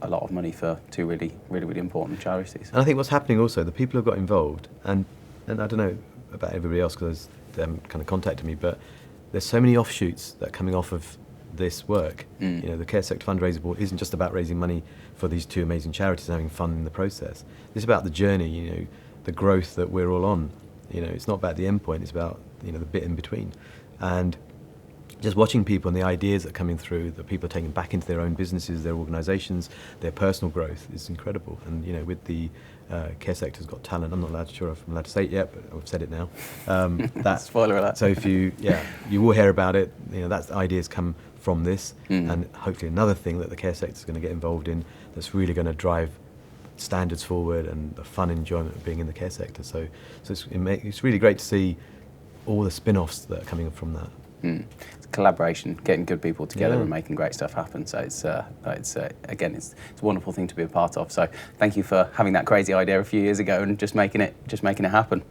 S1: a lot of money for 2 really, really, really important charities.
S2: And I think what's happening also, the people who got involved, and I don't know about everybody else because they haven't kind of contacted me, but there's so many offshoots that are coming off of this work. The Care Sector Fundraising Ball isn't just about raising money for these two amazing charities and having fun in the process. It's about the journey, the growth that we're all on. It's not about the end point, it's about the bit in between. And just watching people and the ideas that are coming through, that people are taking back into their own businesses, their organisations, their personal growth is incredible. And with the Care Sector's Got Talent, I'm not sure if I'm allowed to say it yet, but I've said it now.
S1: Spoiler alert.
S2: So if you will hear about it. That's ideas come from this, and hopefully another thing that the care sector is going to get involved in that's really going to drive standards forward and the fun enjoyment of being in the care sector. So it's really great to see all the spin-offs that are coming from that.
S1: It's collaboration, getting good people together and making great stuff happen. So it's a wonderful thing to be a part of. So thank you for having that crazy idea a few years ago and just making it happen.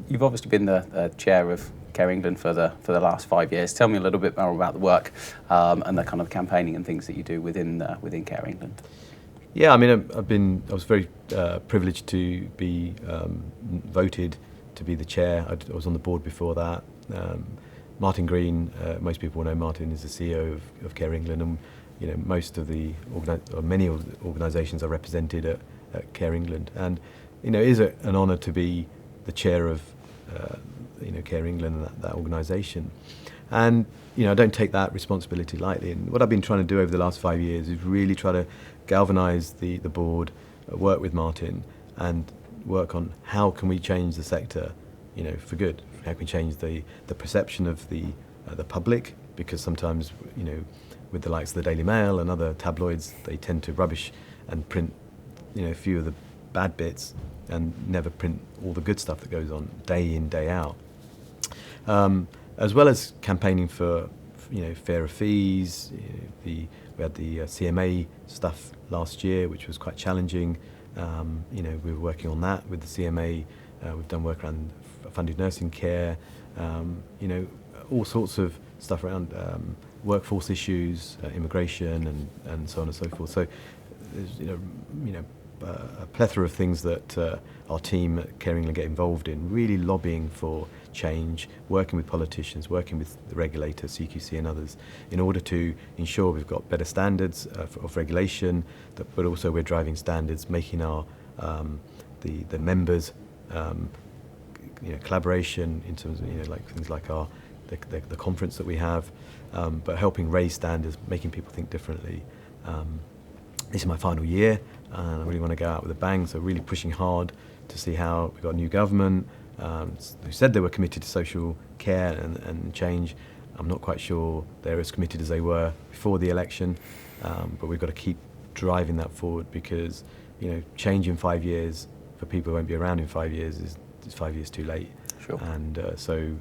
S1: You've obviously been the chair of Care England for the last 5 years. Tell me a little bit more about the work and the kind of campaigning and things that you do within Care England.
S2: Yeah, I mean, I was very privileged to be voted to be the chair. I was on the board before that. Martin Green, most people will know Martin is the CEO of Care England, and most of many of the organisations are represented at Care England. And it is an honour to be the chair of Care England and that organisation. And I don't take that responsibility lightly. And what I've been trying to do over the last 5 years is really try to galvanise the board, work with Martin, and work on how can we change the sector, for good. How can we change the perception of the public? Because sometimes, with the likes of the Daily Mail and other tabloids, they tend to rubbish and print, a few of the bad bits and never print all the good stuff that goes on day in, day out. As well as campaigning for fairer fees. We had the CMA stuff last year, which was quite challenging. We were working on that with the CMA. We've done work around funded nursing care. All sorts of stuff around workforce issues, immigration, and so on and so forth. So there's a plethora of things that our team at Care England get involved in, really lobbying for change, working with politicians, working with the regulator, CQC and others, in order to ensure we've got better standards of regulation, but also we're driving standards, making our the members collaboration in terms of like things like the conference that we have, but helping raise standards, making people think differently. This is my final year, and I really want to go out with a bang, so really pushing hard to see how we've got a new government who said they were committed to social care and change. I'm not quite sure they're as committed as they were before the election, but we've got to keep driving that forward, because change in 5 years for people who won't be around in 5 years is 5 years too late.
S1: Sure.
S2: And so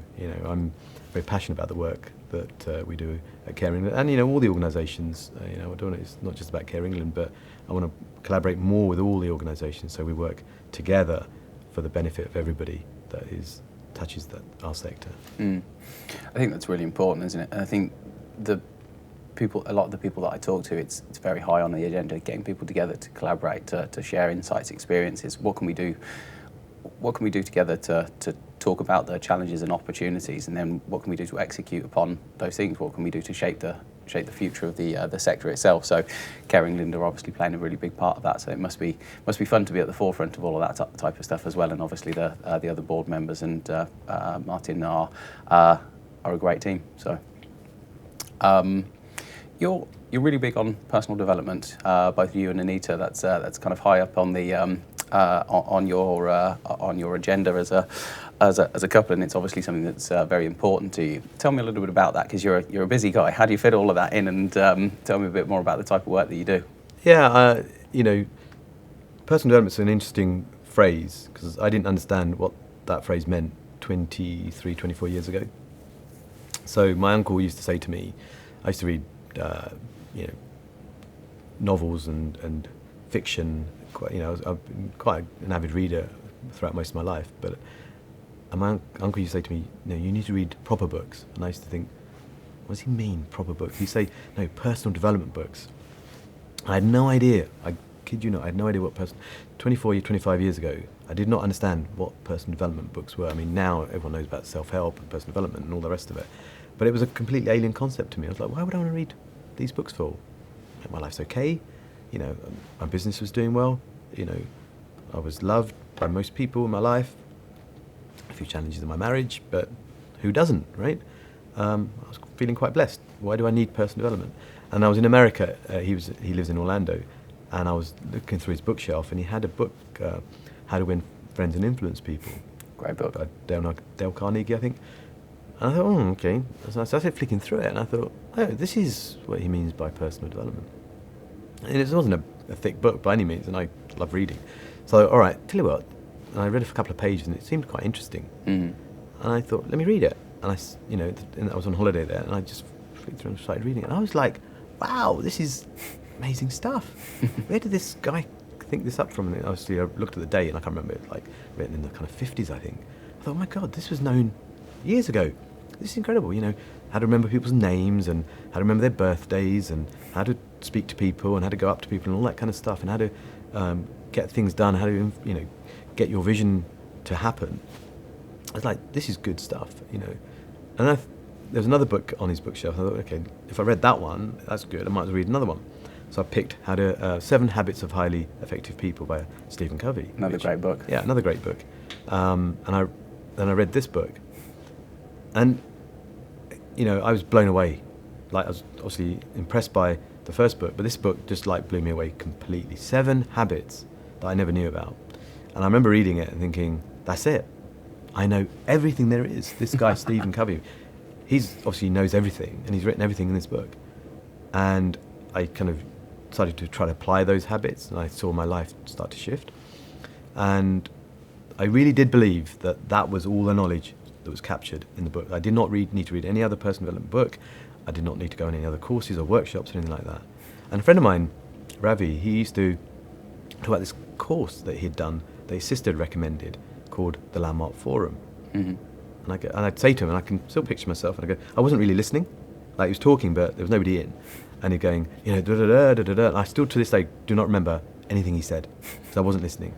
S2: I'm very passionate about the work that we do at Care England, and all the organisations. It's not just about Care England, but I want to collaborate more with all the organisations, so we work together for the benefit of everybody that touches our sector.
S1: I think that's really important, isn't it? And I think a lot of the people that I talk to, it's very high on the agenda, getting people together to collaborate, to share insights, experiences. What can we do together to talk about the challenges and opportunities, and then what can we do to execute upon those things? What can we do to shape the future of the sector itself? So Care England are obviously playing a really big part of that, so it must be fun to be at the forefront of all of that type of stuff as well. And obviously the other board members and Martin are a great team. So you're really big on personal development, both you and Anita. That's kind of high up on the on your agenda as a couple, and it's obviously something that's very important to you. Tell me a little bit about that, because you're a busy guy. How do you fit all of that in? And tell me a bit more about the type of work that you do.
S2: Yeah, personal development's an interesting phrase, because I didn't understand what that phrase meant 23, 24 years ago. So my uncle used to say to me, I used to read novels and fiction. I've been quite an avid reader throughout most of my life, but my uncle used to say to me, you need to read proper books. And I used to think, what does he mean, proper books? He'd say, no, personal development books. I had no idea, I kid you not, I had no idea what 25 years ago, I did not understand what personal development books were. I mean, now everyone knows about self-help and personal development and all the rest of it. But it was a completely alien concept to me. I was like, why would I want to read these books for? My life's okay, you know, my business was doing well, you know, I was loved by most people in my life, a few challenges in my marriage, but who doesn't, right? I was feeling quite blessed. Why do I need personal development? And I was in America, he lives in Orlando, and I was looking through his bookshelf, and he had a book, How to Win Friends and Influence People.
S1: Great book.
S2: By Dale Carnegie, I think. And I thought, oh, okay. So I started flicking through it, and I thought, oh, this is what he means by personal development. And it wasn't a thick book by any means, and I love reading. So, all right, tell you what. And I read a couple of pages, and it seemed quite interesting. And I thought, let me read it. And and I was on holiday there, and I just flicked through and started reading it. And I was like, wow, this is amazing stuff. Where did this guy think this up from? And obviously, I looked at the date, and I can't remember it, like written in the kind of 50s, I think. I thought, oh my God, this was known years ago. This is incredible, you know, how to remember people's names and how to remember their birthdays and how to speak to people and how to go up to people and all that kind of stuff and how to get things done, how to, you know, get your vision to happen. I was like, this is good stuff, you know. And there's another book on his bookshelf. I thought, okay, if I read that one, that's good. I might as well read another one. So I picked 7 Habits of Highly Effective People by Stephen Covey.
S1: Another great book.
S2: Yeah, another great book. And then I read this book. And, you know, I was blown away. Like, I was obviously impressed by the first book, but this book just, like, blew me away completely. 7 habits that I never knew about. And I remember reading it and thinking, that's it. I know everything there is. This guy, Stephen Covey, he's obviously knows everything, and he's written everything in this book. And I kind of started to try to apply those habits, and I saw my life start to shift. And I really did believe that that was all the knowledge that was captured in the book. I did not need to read any other personal development book. I did not need to go on any other courses or workshops or anything like that. And a friend of mine, Ravi, he used to talk about this course that he'd done that his sister had recommended called the Landmark Forum. And I'd say to him, and I can still picture myself, and I go, I wasn't really listening. Like, he was talking, but there was nobody in. And he'd going, you know, da-da-da. And I still to this day do not remember anything he said, because I wasn't listening.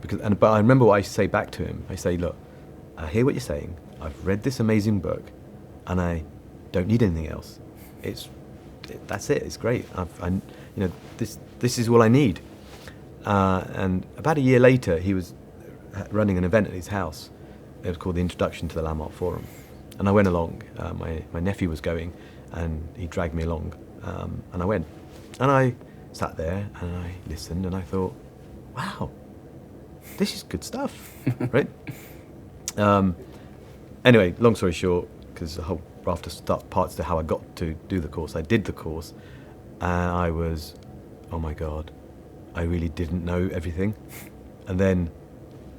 S2: But I remember what I say back to him. I say, look, I hear what you're saying. I've read this amazing book, and I don't need anything else. That's it. It's great. This is all I need. And about a year later, he was running an event at his house. It was called the Introduction to the Landmark Forum, and I went along. My nephew was going, and he dragged me along, and I went. And I sat there and I listened, and I thought, wow, this is good stuff, right? Anyway, long story short, because the whole raft of parts to how I got to do the course. I did the course, and I was, oh my God, I really didn't know everything. And then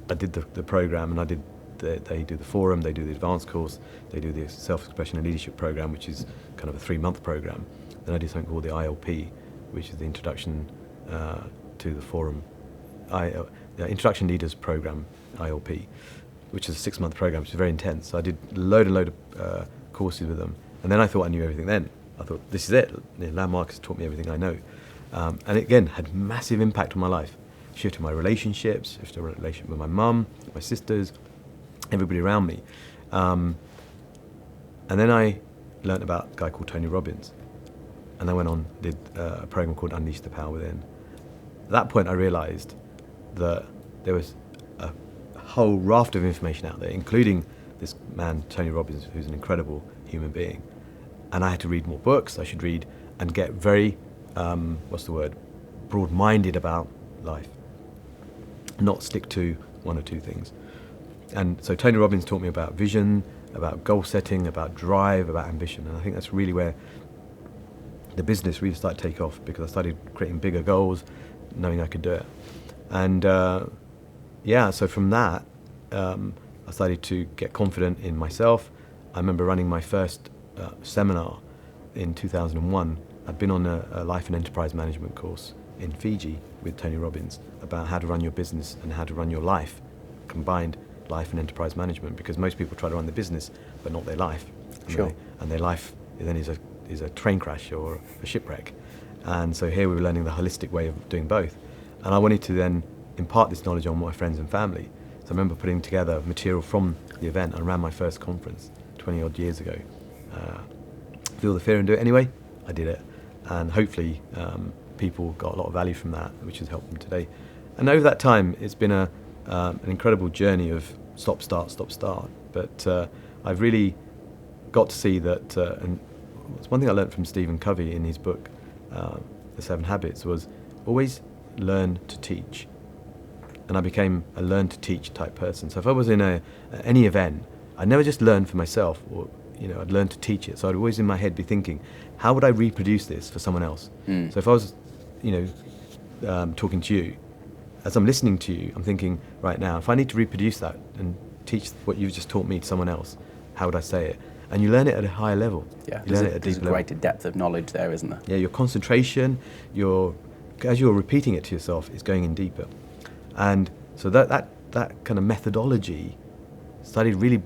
S2: I did the program, and they do the forum, they do the advanced course, they do the self-expression and leadership program, which is kind of a 3-month program. Then I did something called the ILP, which is the introduction to the forum, the Introduction Leaders Program, ILP, which is a 6-month program, which is very intense. So I did a load of courses with them, and then I thought I knew everything. Then I thought, this is it. Landmark has taught me everything I know, and it, again, had massive impact on my life. Shifted my relationships, shifted my relationship with my mum, my sisters, everybody around me. And then I learnt about a guy called Tony Robbins, and I went on, did a program called Unleash the Power Within. At that point, I realised that there was a whole raft of information out there, including this man, Tony Robbins, who's an incredible human being. And I had to read more books. I should read and get very, broad-minded about life, not stick to 1 or 2 things. And so Tony Robbins taught me about vision, about goal setting, about drive, about ambition. And I think that's really where the business really started to take off, because I started creating bigger goals, knowing I could do it. And so from that, I started to get confident in myself. I remember running my first seminar in 2001. I'd been on a life and enterprise management course in Fiji with Tony Robbins about how to run your business and how to run your life, combined life and enterprise management, because most people try to run their business but not their life.
S1: Sure.
S2: And their life then is a train crash or a shipwreck. And so here we were learning the holistic way of doing both. And I wanted to then impart this knowledge on my friends and family. So I remember putting together material from the event. I ran my first conference 20 odd years ago. feel the fear and do it anyway, I did it. And hopefully people got a lot of value from that, which has helped them today. And over that time, it's been an incredible journey of stop, start. But I've really got to see that, and it's one thing I learned from Stephen Covey in his book, The 7 Habits, was always learn to teach. And I became a learn to teach type person. So if I was in any event, I'd never just learn for myself, or I'd learn to teach it. So I'd always in my head be thinking, how would I reproduce this for someone else? So if I was, talking to you, as I'm listening to you, I'm thinking right now, if I need to reproduce that and teach what you've just taught me to someone else, how would I say it? And you learn it at a higher level.
S1: Yeah,
S2: you learn it at a
S1: there's
S2: deeper
S1: a
S2: level.
S1: greater depth of knowledge there, isn't there?
S2: Yeah, your concentration, as you're repeating it to yourself, is going in deeper. And so that kind of methodology started really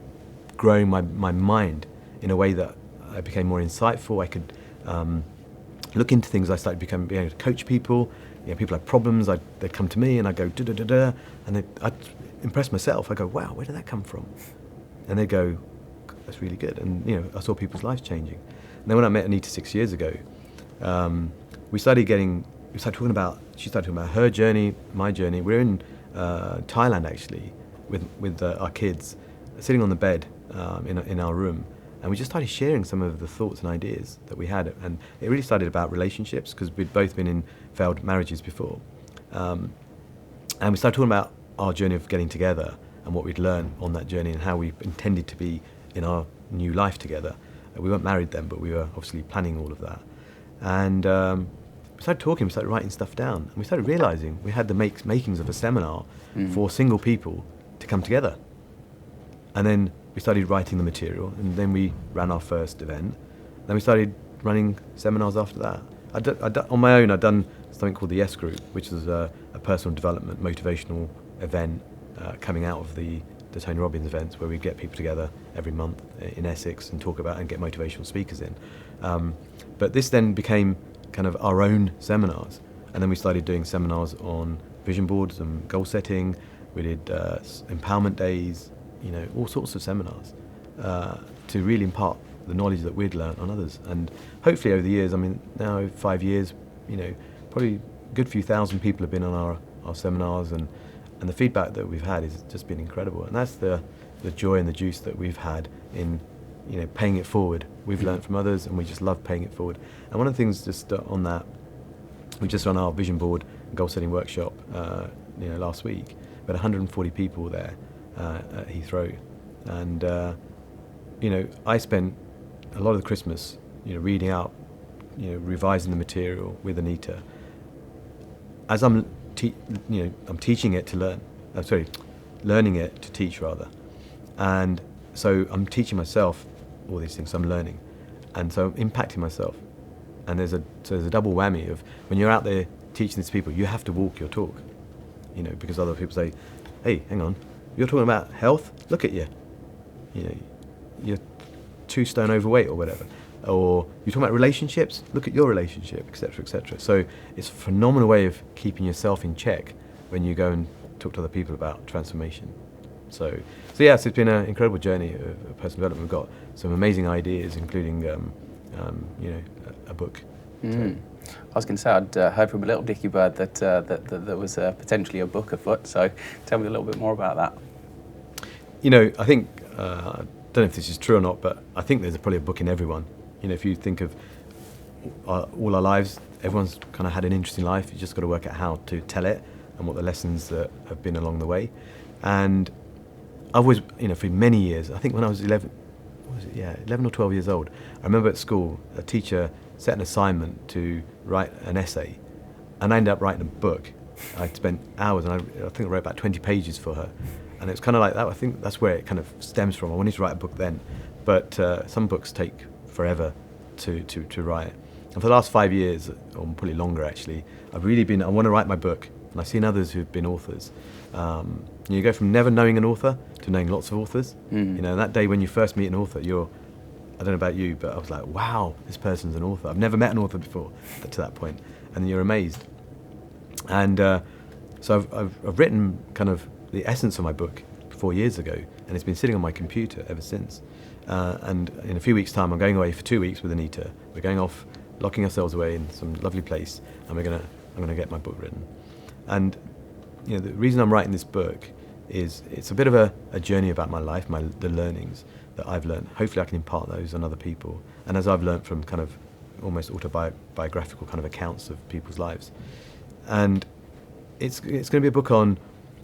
S2: growing my mind in a way that I became more insightful. I could look into things. I started being able to coach people. People had problems. They'd come to me and I'd go da-da-da-da, and I'd impress myself. I go, wow, where did that come from? And they'd go, that's really good. And I saw people's lives changing. And then when I met Anita 6 years ago, she started talking about her journey, my journey. We're in Thailand actually with our kids, sitting on the bed in our room, and we just started sharing some of the thoughts and ideas that we had. And it really started about relationships, because we'd both been in failed marriages before, and we started talking about our journey of getting together and what we'd learned on that journey and how we intended to be in our new life together. We weren't married then, but we were obviously planning all of that. And we started talking, we started writing stuff down, and we started realizing we had the makings of a seminar for single people to come together. And then we started writing the material, and then we ran our first event. Then we started running seminars after that. On my own, I'd done something called the Yes Group, which is a personal development, motivational event coming out of the Tony Robbins events, where we'd get people together every month in Essex and talk about and get motivational speakers in. But this then became kind of our own seminars. And then we started doing seminars on vision boards and goal setting. We did empowerment days, all sorts of seminars to really impart the knowledge that we'd learned on others. And hopefully over the years, now 5 years, probably a good few thousand people have been on our seminars, and the feedback that we've had has just been incredible. And that's the joy and the juice that we've had in paying it forward. We've learned from others, and we just love paying it forward. And one of the things just on that, we just ran our vision board goal setting workshop last week. We had 140 people there at Heathrow, and I spent a lot of the Christmas reading out, revising the material with Anita. As I'm teaching it to learn. Learning it to teach rather. And so I'm teaching myself all these things. So I'm learning, and so I'm impacting myself. And there's a double whammy of when you're out there teaching these people, you have to walk your talk. Because other people say, "Hey, hang on, you're talking about health. Look at you. You're 2 stone overweight or whatever." Or you're talking about relationships, look at your relationship, etc., etc. So it's a phenomenal way of keeping yourself in check when you go and talk to other people about transformation. So yes, it's been an incredible journey of personal development. We've got some amazing ideas, including a book.
S1: I was going to say, I'd heard from a little dicky bird that there was potentially a book afoot. So tell me a little bit more about that.
S2: I think I don't know if this is true or not, but I think there's probably a book in everyone. If you think of all our lives, everyone's kind of had an interesting life. You just got to work out how to tell it and what the lessons that have been along the way. And I've always, for many years, I think when I was 11 or 12 years old, I remember at school, a teacher set an assignment to write an essay, and I ended up writing a book. I spent hours, and I think I wrote about 20 pages for her. And it's kind of like that. I think that's where it kind of stems from. I wanted to write a book then, but some books take forever to write. And for the last 5 years, or probably longer actually, I want to write my book. And I've seen others who've been authors. You go from never knowing an author to knowing lots of authors. And that day when you first meet an author, I don't know about you, but I was like, wow, this person's an author. I've never met an author before to that point. And you're amazed. And so I've written kind of the essence of my book 4 years ago, and it's been sitting on my computer ever since. And in a few weeks' time, I'm going away for 2 weeks with Anita. We're going off, locking ourselves away in some lovely place, and I'm gonna get my book written. And the reason I'm writing this book is it's a bit of a journey about my life, the learnings that I've learned. Hopefully I can impart those on other people. And as I've learned from kind of almost autobiographical kind of accounts of people's lives. And it's going to be a book on,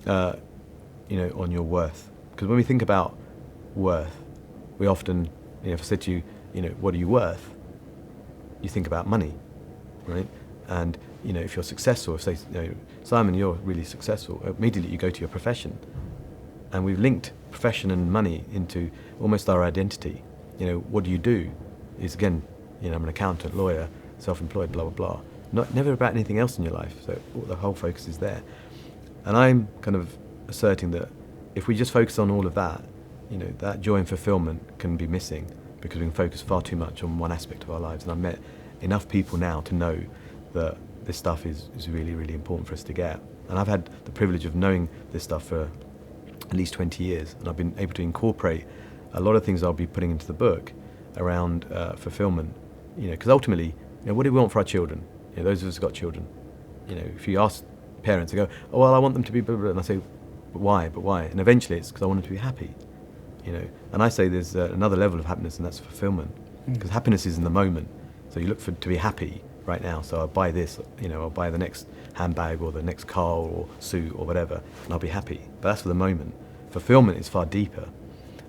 S2: on your worth. Because when we think about worth, we often, if I said to you, what are you worth? You think about money, right? And, if you're successful, if say, Simon, you're really successful, immediately you go to your profession. And we've linked profession and money into almost our identity. What do you do? Is again, I'm an accountant, lawyer, self-employed, blah, blah, blah. Never about anything else in your life. So the whole focus is there. And I'm kind of asserting that if we just focus on all of that, that joy and fulfillment can be missing because we can focus far too much on one aspect of our lives. And I've met enough people now to know that this stuff is really, really important for us to get. And I've had the privilege of knowing this stuff for at least 20 years. And I've been able to incorporate a lot of things I'll be putting into the book around fulfillment. Because ultimately, what do we want for our children? Those of us who've got children. If you ask parents, they go, "Oh, well, I want them to be blah, blah, blah." And I say, "But why? But why?" And eventually it's because I want them to be happy. And I say there's another level of happiness, and that's fulfillment. Because happiness is in the moment. So you look to be happy right now. So I'll buy this, I'll buy the next handbag or the next car or suit or whatever, and I'll be happy. But that's for the moment. Fulfillment is far deeper.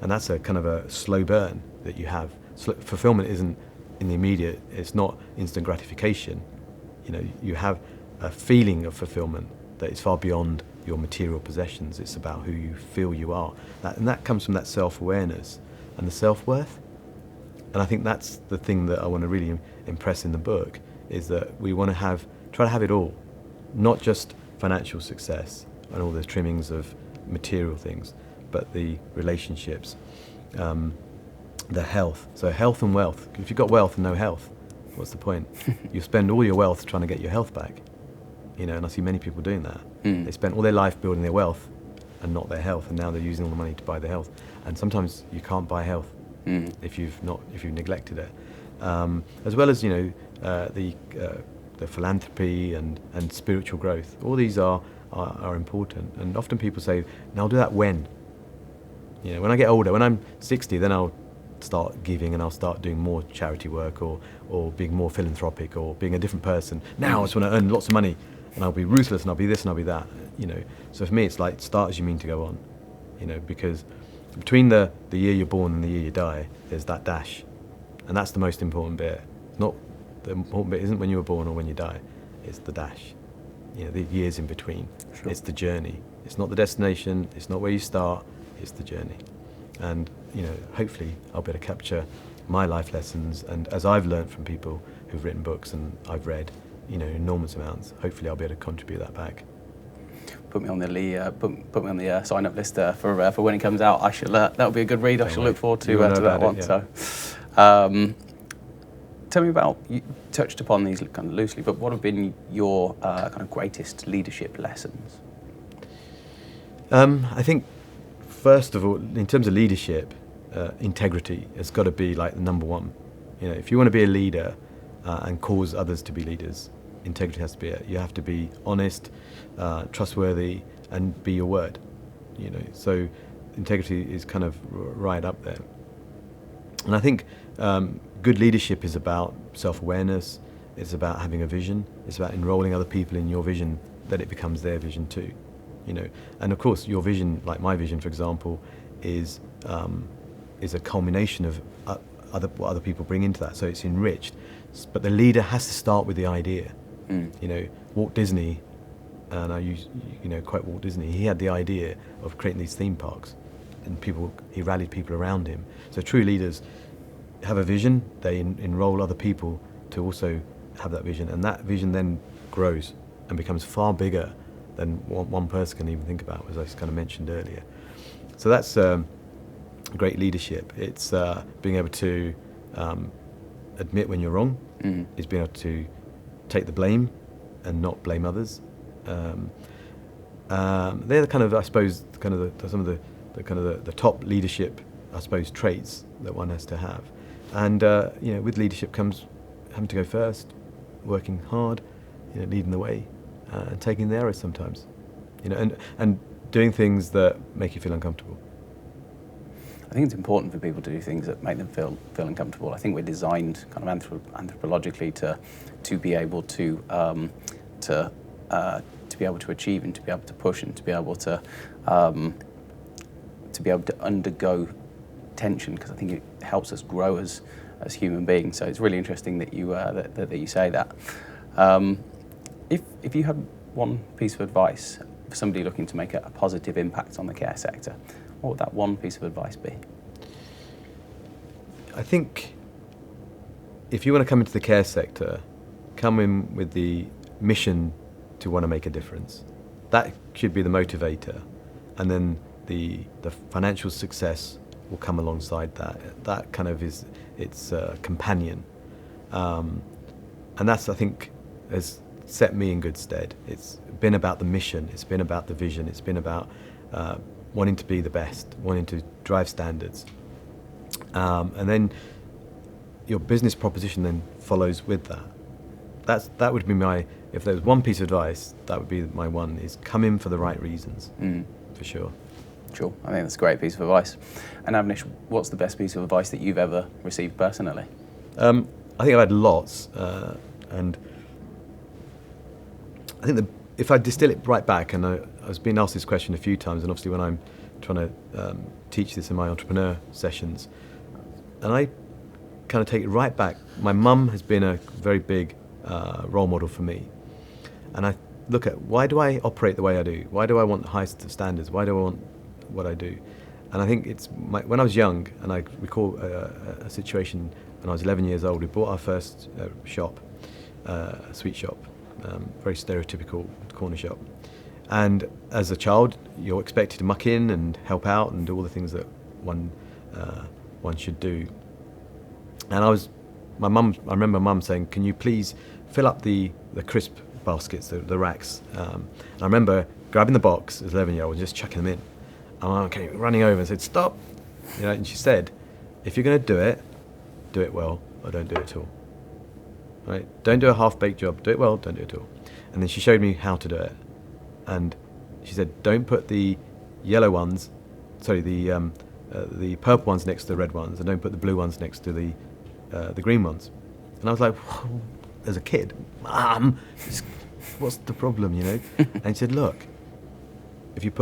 S2: And that's a kind of a slow burn that you have. Fulfillment isn't in the immediate, it's not instant gratification. You have a feeling of fulfillment that is far beyond your material possessions. It's about who you feel you are. And that comes from that self-awareness and the self-worth. And I think that's the thing that I want to really impress in the book, is that we want to try to have it all. Not just financial success and all the trimmings of material things, but the relationships, the health. So health and wealth. If you've got wealth and no health, what's the point? You spend all your wealth trying to get your health back. And I see many people doing that. They spent all their life building their wealth and not their health, and now they're using all the money to buy their health. And sometimes you can't buy health if you've neglected it. As well as the philanthropy and spiritual growth. All these are important. And often people say, "Now I'll do that when." When I get older, when I'm 60, then I'll start giving and I'll start doing more charity work or being more philanthropic or being a different person. Now I just want to earn lots of money and I'll be ruthless and I'll be this and I'll be that. So for me it's like start as you mean to go on. Because between the year you're born and the year you die, there's that dash. And that's the most important bit. Not the important bit isn't when you were born or when you die. It's the dash. The years in between. Sure. It's the journey. It's not the destination. It's not where you start. It's the journey. And hopefully I'll be able to capture my life lessons, and as I've learned from people who've written books and I've read, enormous amounts. Hopefully I'll be able to contribute that back.
S1: Put me on the sign-up list for when it comes out. That'll be a good read. I shall look forward to that one. Yeah. So, tell me about, you touched upon these kind of loosely, but what have been your kind of greatest leadership lessons?
S2: I think, first of all, in terms of leadership, integrity has got to be like the number one. If you want to be a leader and cause others to be leaders, integrity has to be it. You have to be honest, trustworthy, and be your word. So integrity is kind of right up there. And I think good leadership is about self-awareness. It's about having a vision. It's about enrolling other people in your vision, that it becomes their vision too. And of course your vision, like my vision, for example, is a culmination of what other people bring into that. So it's enriched, but the leader has to start with the idea. Walt Disney, and I use quote Walt Disney. He had the idea of creating these theme parks, and he rallied people around him. So true leaders have a vision. They enroll other people to also have that vision, and that vision then grows and becomes far bigger than one person can even think about, as I kind of mentioned earlier. So that's great leadership. It's being able to admit when you're wrong. It's being able to take the blame and not blame others. They're the kind of, I suppose, some of the top leadership I suppose, traits that one has to have. And with leadership comes having to go first, working hard, leading the way, and taking the arrows sometimes, and doing things that make you feel uncomfortable.
S1: I think it's important for people to do things that make them feel uncomfortable. I think we're designed kind of anthropologically to be able to be able to achieve and to be able to push and to be able to undergo tension, because I think it helps us grow as human beings. So it's really interesting that you that you say that. If you had one piece of advice for somebody looking to make a positive impact on the care sector, what would that one piece of advice be?
S2: I think if you want to come into the care sector, come in with the mission to want to make a difference. That should be the motivator, and then the financial success will come alongside that. That kind of is its companion, and that's, I think, has set me in good stead. It's been about the mission, it's been about the vision, it's been about wanting to be the best, wanting to drive standards, and then your business proposition then follows with that. That would be my, if there was one piece of advice, that would be my one, is come in for the right reasons, for sure.
S1: Sure, I think that's a great piece of advice. And Avnish, what's the best piece of advice that you've ever received personally?
S2: I think I've had lots, and I think if I distill it right back, and I was being asked this question a few times, and obviously when I'm trying to teach this in my entrepreneur sessions, and I kind of take it right back. My mum has been a very big role model for me, and I look at, why do I operate the way I do? Why do I want the highest of standards? Why do I want what I do? And I think it's when I was young, and I recall a situation when I was 11 years old. We bought our first shop, a sweet shop, very stereotypical corner shop. And as a child, you're expected to muck in and help out and do all the things that one should do. And I remember Mum saying, "Can you please fill up the crisp baskets, the racks?" And I remember grabbing the box as 11-year-old and just chucking them in. And I came running over and said, "Stop!" And she said, "If you're going to do it well, or don't do it at all. Right? Don't do a half-baked job. Do it well, don't do it at all." And then she showed me how to do it. And she said, "Don't put the yellow ones, the purple ones next to the red ones, and don't put the blue ones next to the green ones." And I was like, whoa, as a kid, "Mum, what's the problem, And she said, "Look, if you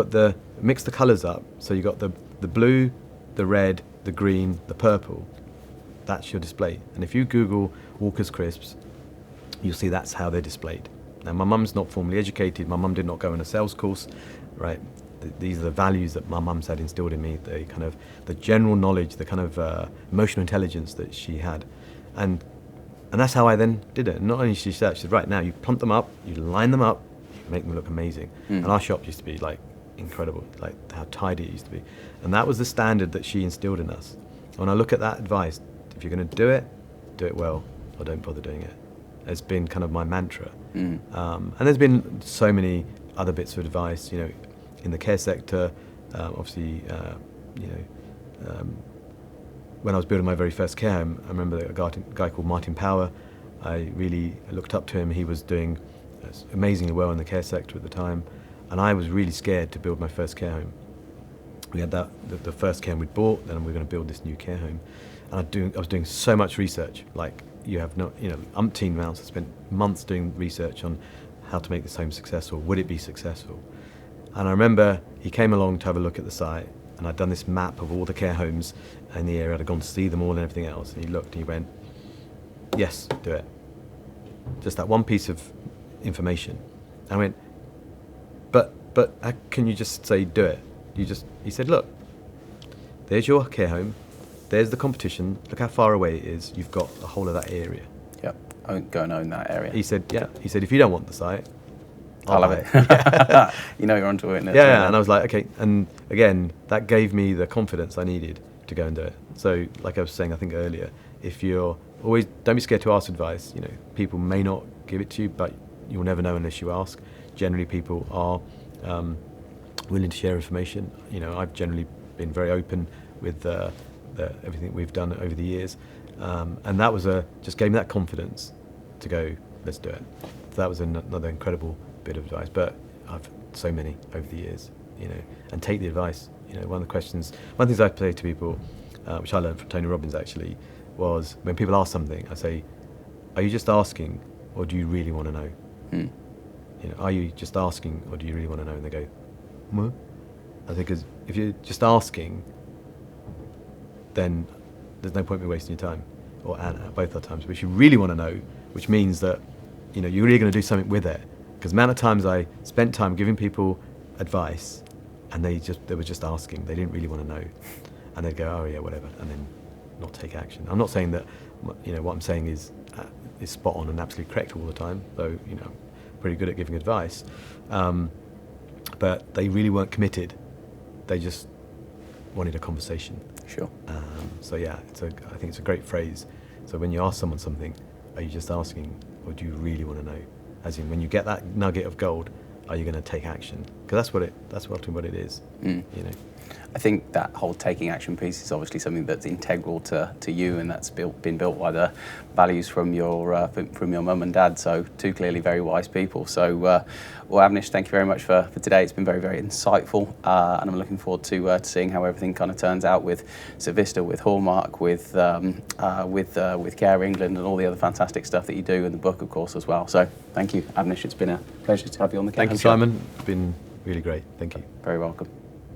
S2: mix the colours up, so you got the blue, the red, the green, the purple, that's your display. And if you Google Walker's Crisps, you'll see that's how they're displayed." Now, my mum's not formally educated. My mum did not go on a sales course, right? These are the values that my mum's had instilled in me, the general knowledge, the kind of emotional intelligence that she had. And that's how I then did it. Not only she said, "Right, now you plump them up, you line them up, you make them look amazing." And our shop used to be like incredible, like how tidy it used to be. And that was the standard that she instilled in us. When I look at that advice, if you're going to do it well, or don't bother doing it. It's been kind of my mantra. And there's been so many other bits of advice, in the care sector. Obviously, when I was building my very first care home, I remember a guy called Martin Power. I really looked up to him. He was doing amazingly well in the care sector at the time, and I was really scared to build my first care home. We had the first care home we'd bought, then we were going to build this new care home. And I was doing so much research, like you have umpteen amounts. I spent months doing research on how to make this home successful. Would it be successful? And I remember he came along to have a look at the site, and I'd done this map of all the care homes in the area. I'd gone to see them all and everything else. And he looked and he went, "Yes, do it." Just that one piece of information. I went, but how can you just say do it? He said, "Look, there's your care home. There's the competition. Look how far away it is. You've got the whole of that area."
S1: Yep, go and own that area.
S2: He said, "Yeah." He said, "If you don't want the site,
S1: I'll have it." You're onto it.
S2: Yeah, and I was like, okay. And again, that gave me the confidence I needed to go and do it. So, like I was saying, I think earlier, if you're always, don't be scared to ask advice. People may not give it to you, but you'll never know unless you ask. Generally, people are willing to share information. I've generally been very open with everything we've done over the years. And that was just gave me that confidence to go, let's do it. So that was another incredible bit of advice. But I've so many over the years, and take the advice. One of the things I say to people, which I learned from Tony Robbins actually, was when people ask something, I say, are you just asking or do you really want to know? Are you just asking or do you really want to know? And they go, what? I think because if you're just asking, then there's no point in wasting your time, or both our times. But if you really want to know, which means that you're really going to do something with it. Because the amount of times I spent time giving people advice, and they were just asking, they didn't really want to know, and they'd go, oh yeah, whatever, and then not take action. I'm not saying that what I'm saying is spot on and absolutely correct all the time, though I'm pretty good at giving advice, but they really weren't committed. They just wanted a conversation.
S1: Sure.
S2: So yeah, I think it's a great phrase. So when you ask someone something, are you just asking, or do you really want to know? As in, when you get that nugget of gold, are you going to take action? Because that's ultimately what it is.
S1: I think that whole taking action piece is obviously something that's integral to you, and that's been built by the values from your mum and dad. So two clearly very wise people. So, well, Avnish, thank you very much for today. It's been very, very insightful, and I'm looking forward to seeing how everything kind of turns out with Savista, with Hallmark, with Care England, and all the other fantastic stuff that you do in the book, of course, as well. So, thank you, Avnish. It's been a pleasure to have you on the Care
S2: Thank you,
S1: Show.
S2: Simon. It's been really great. Thank you.
S1: Very welcome.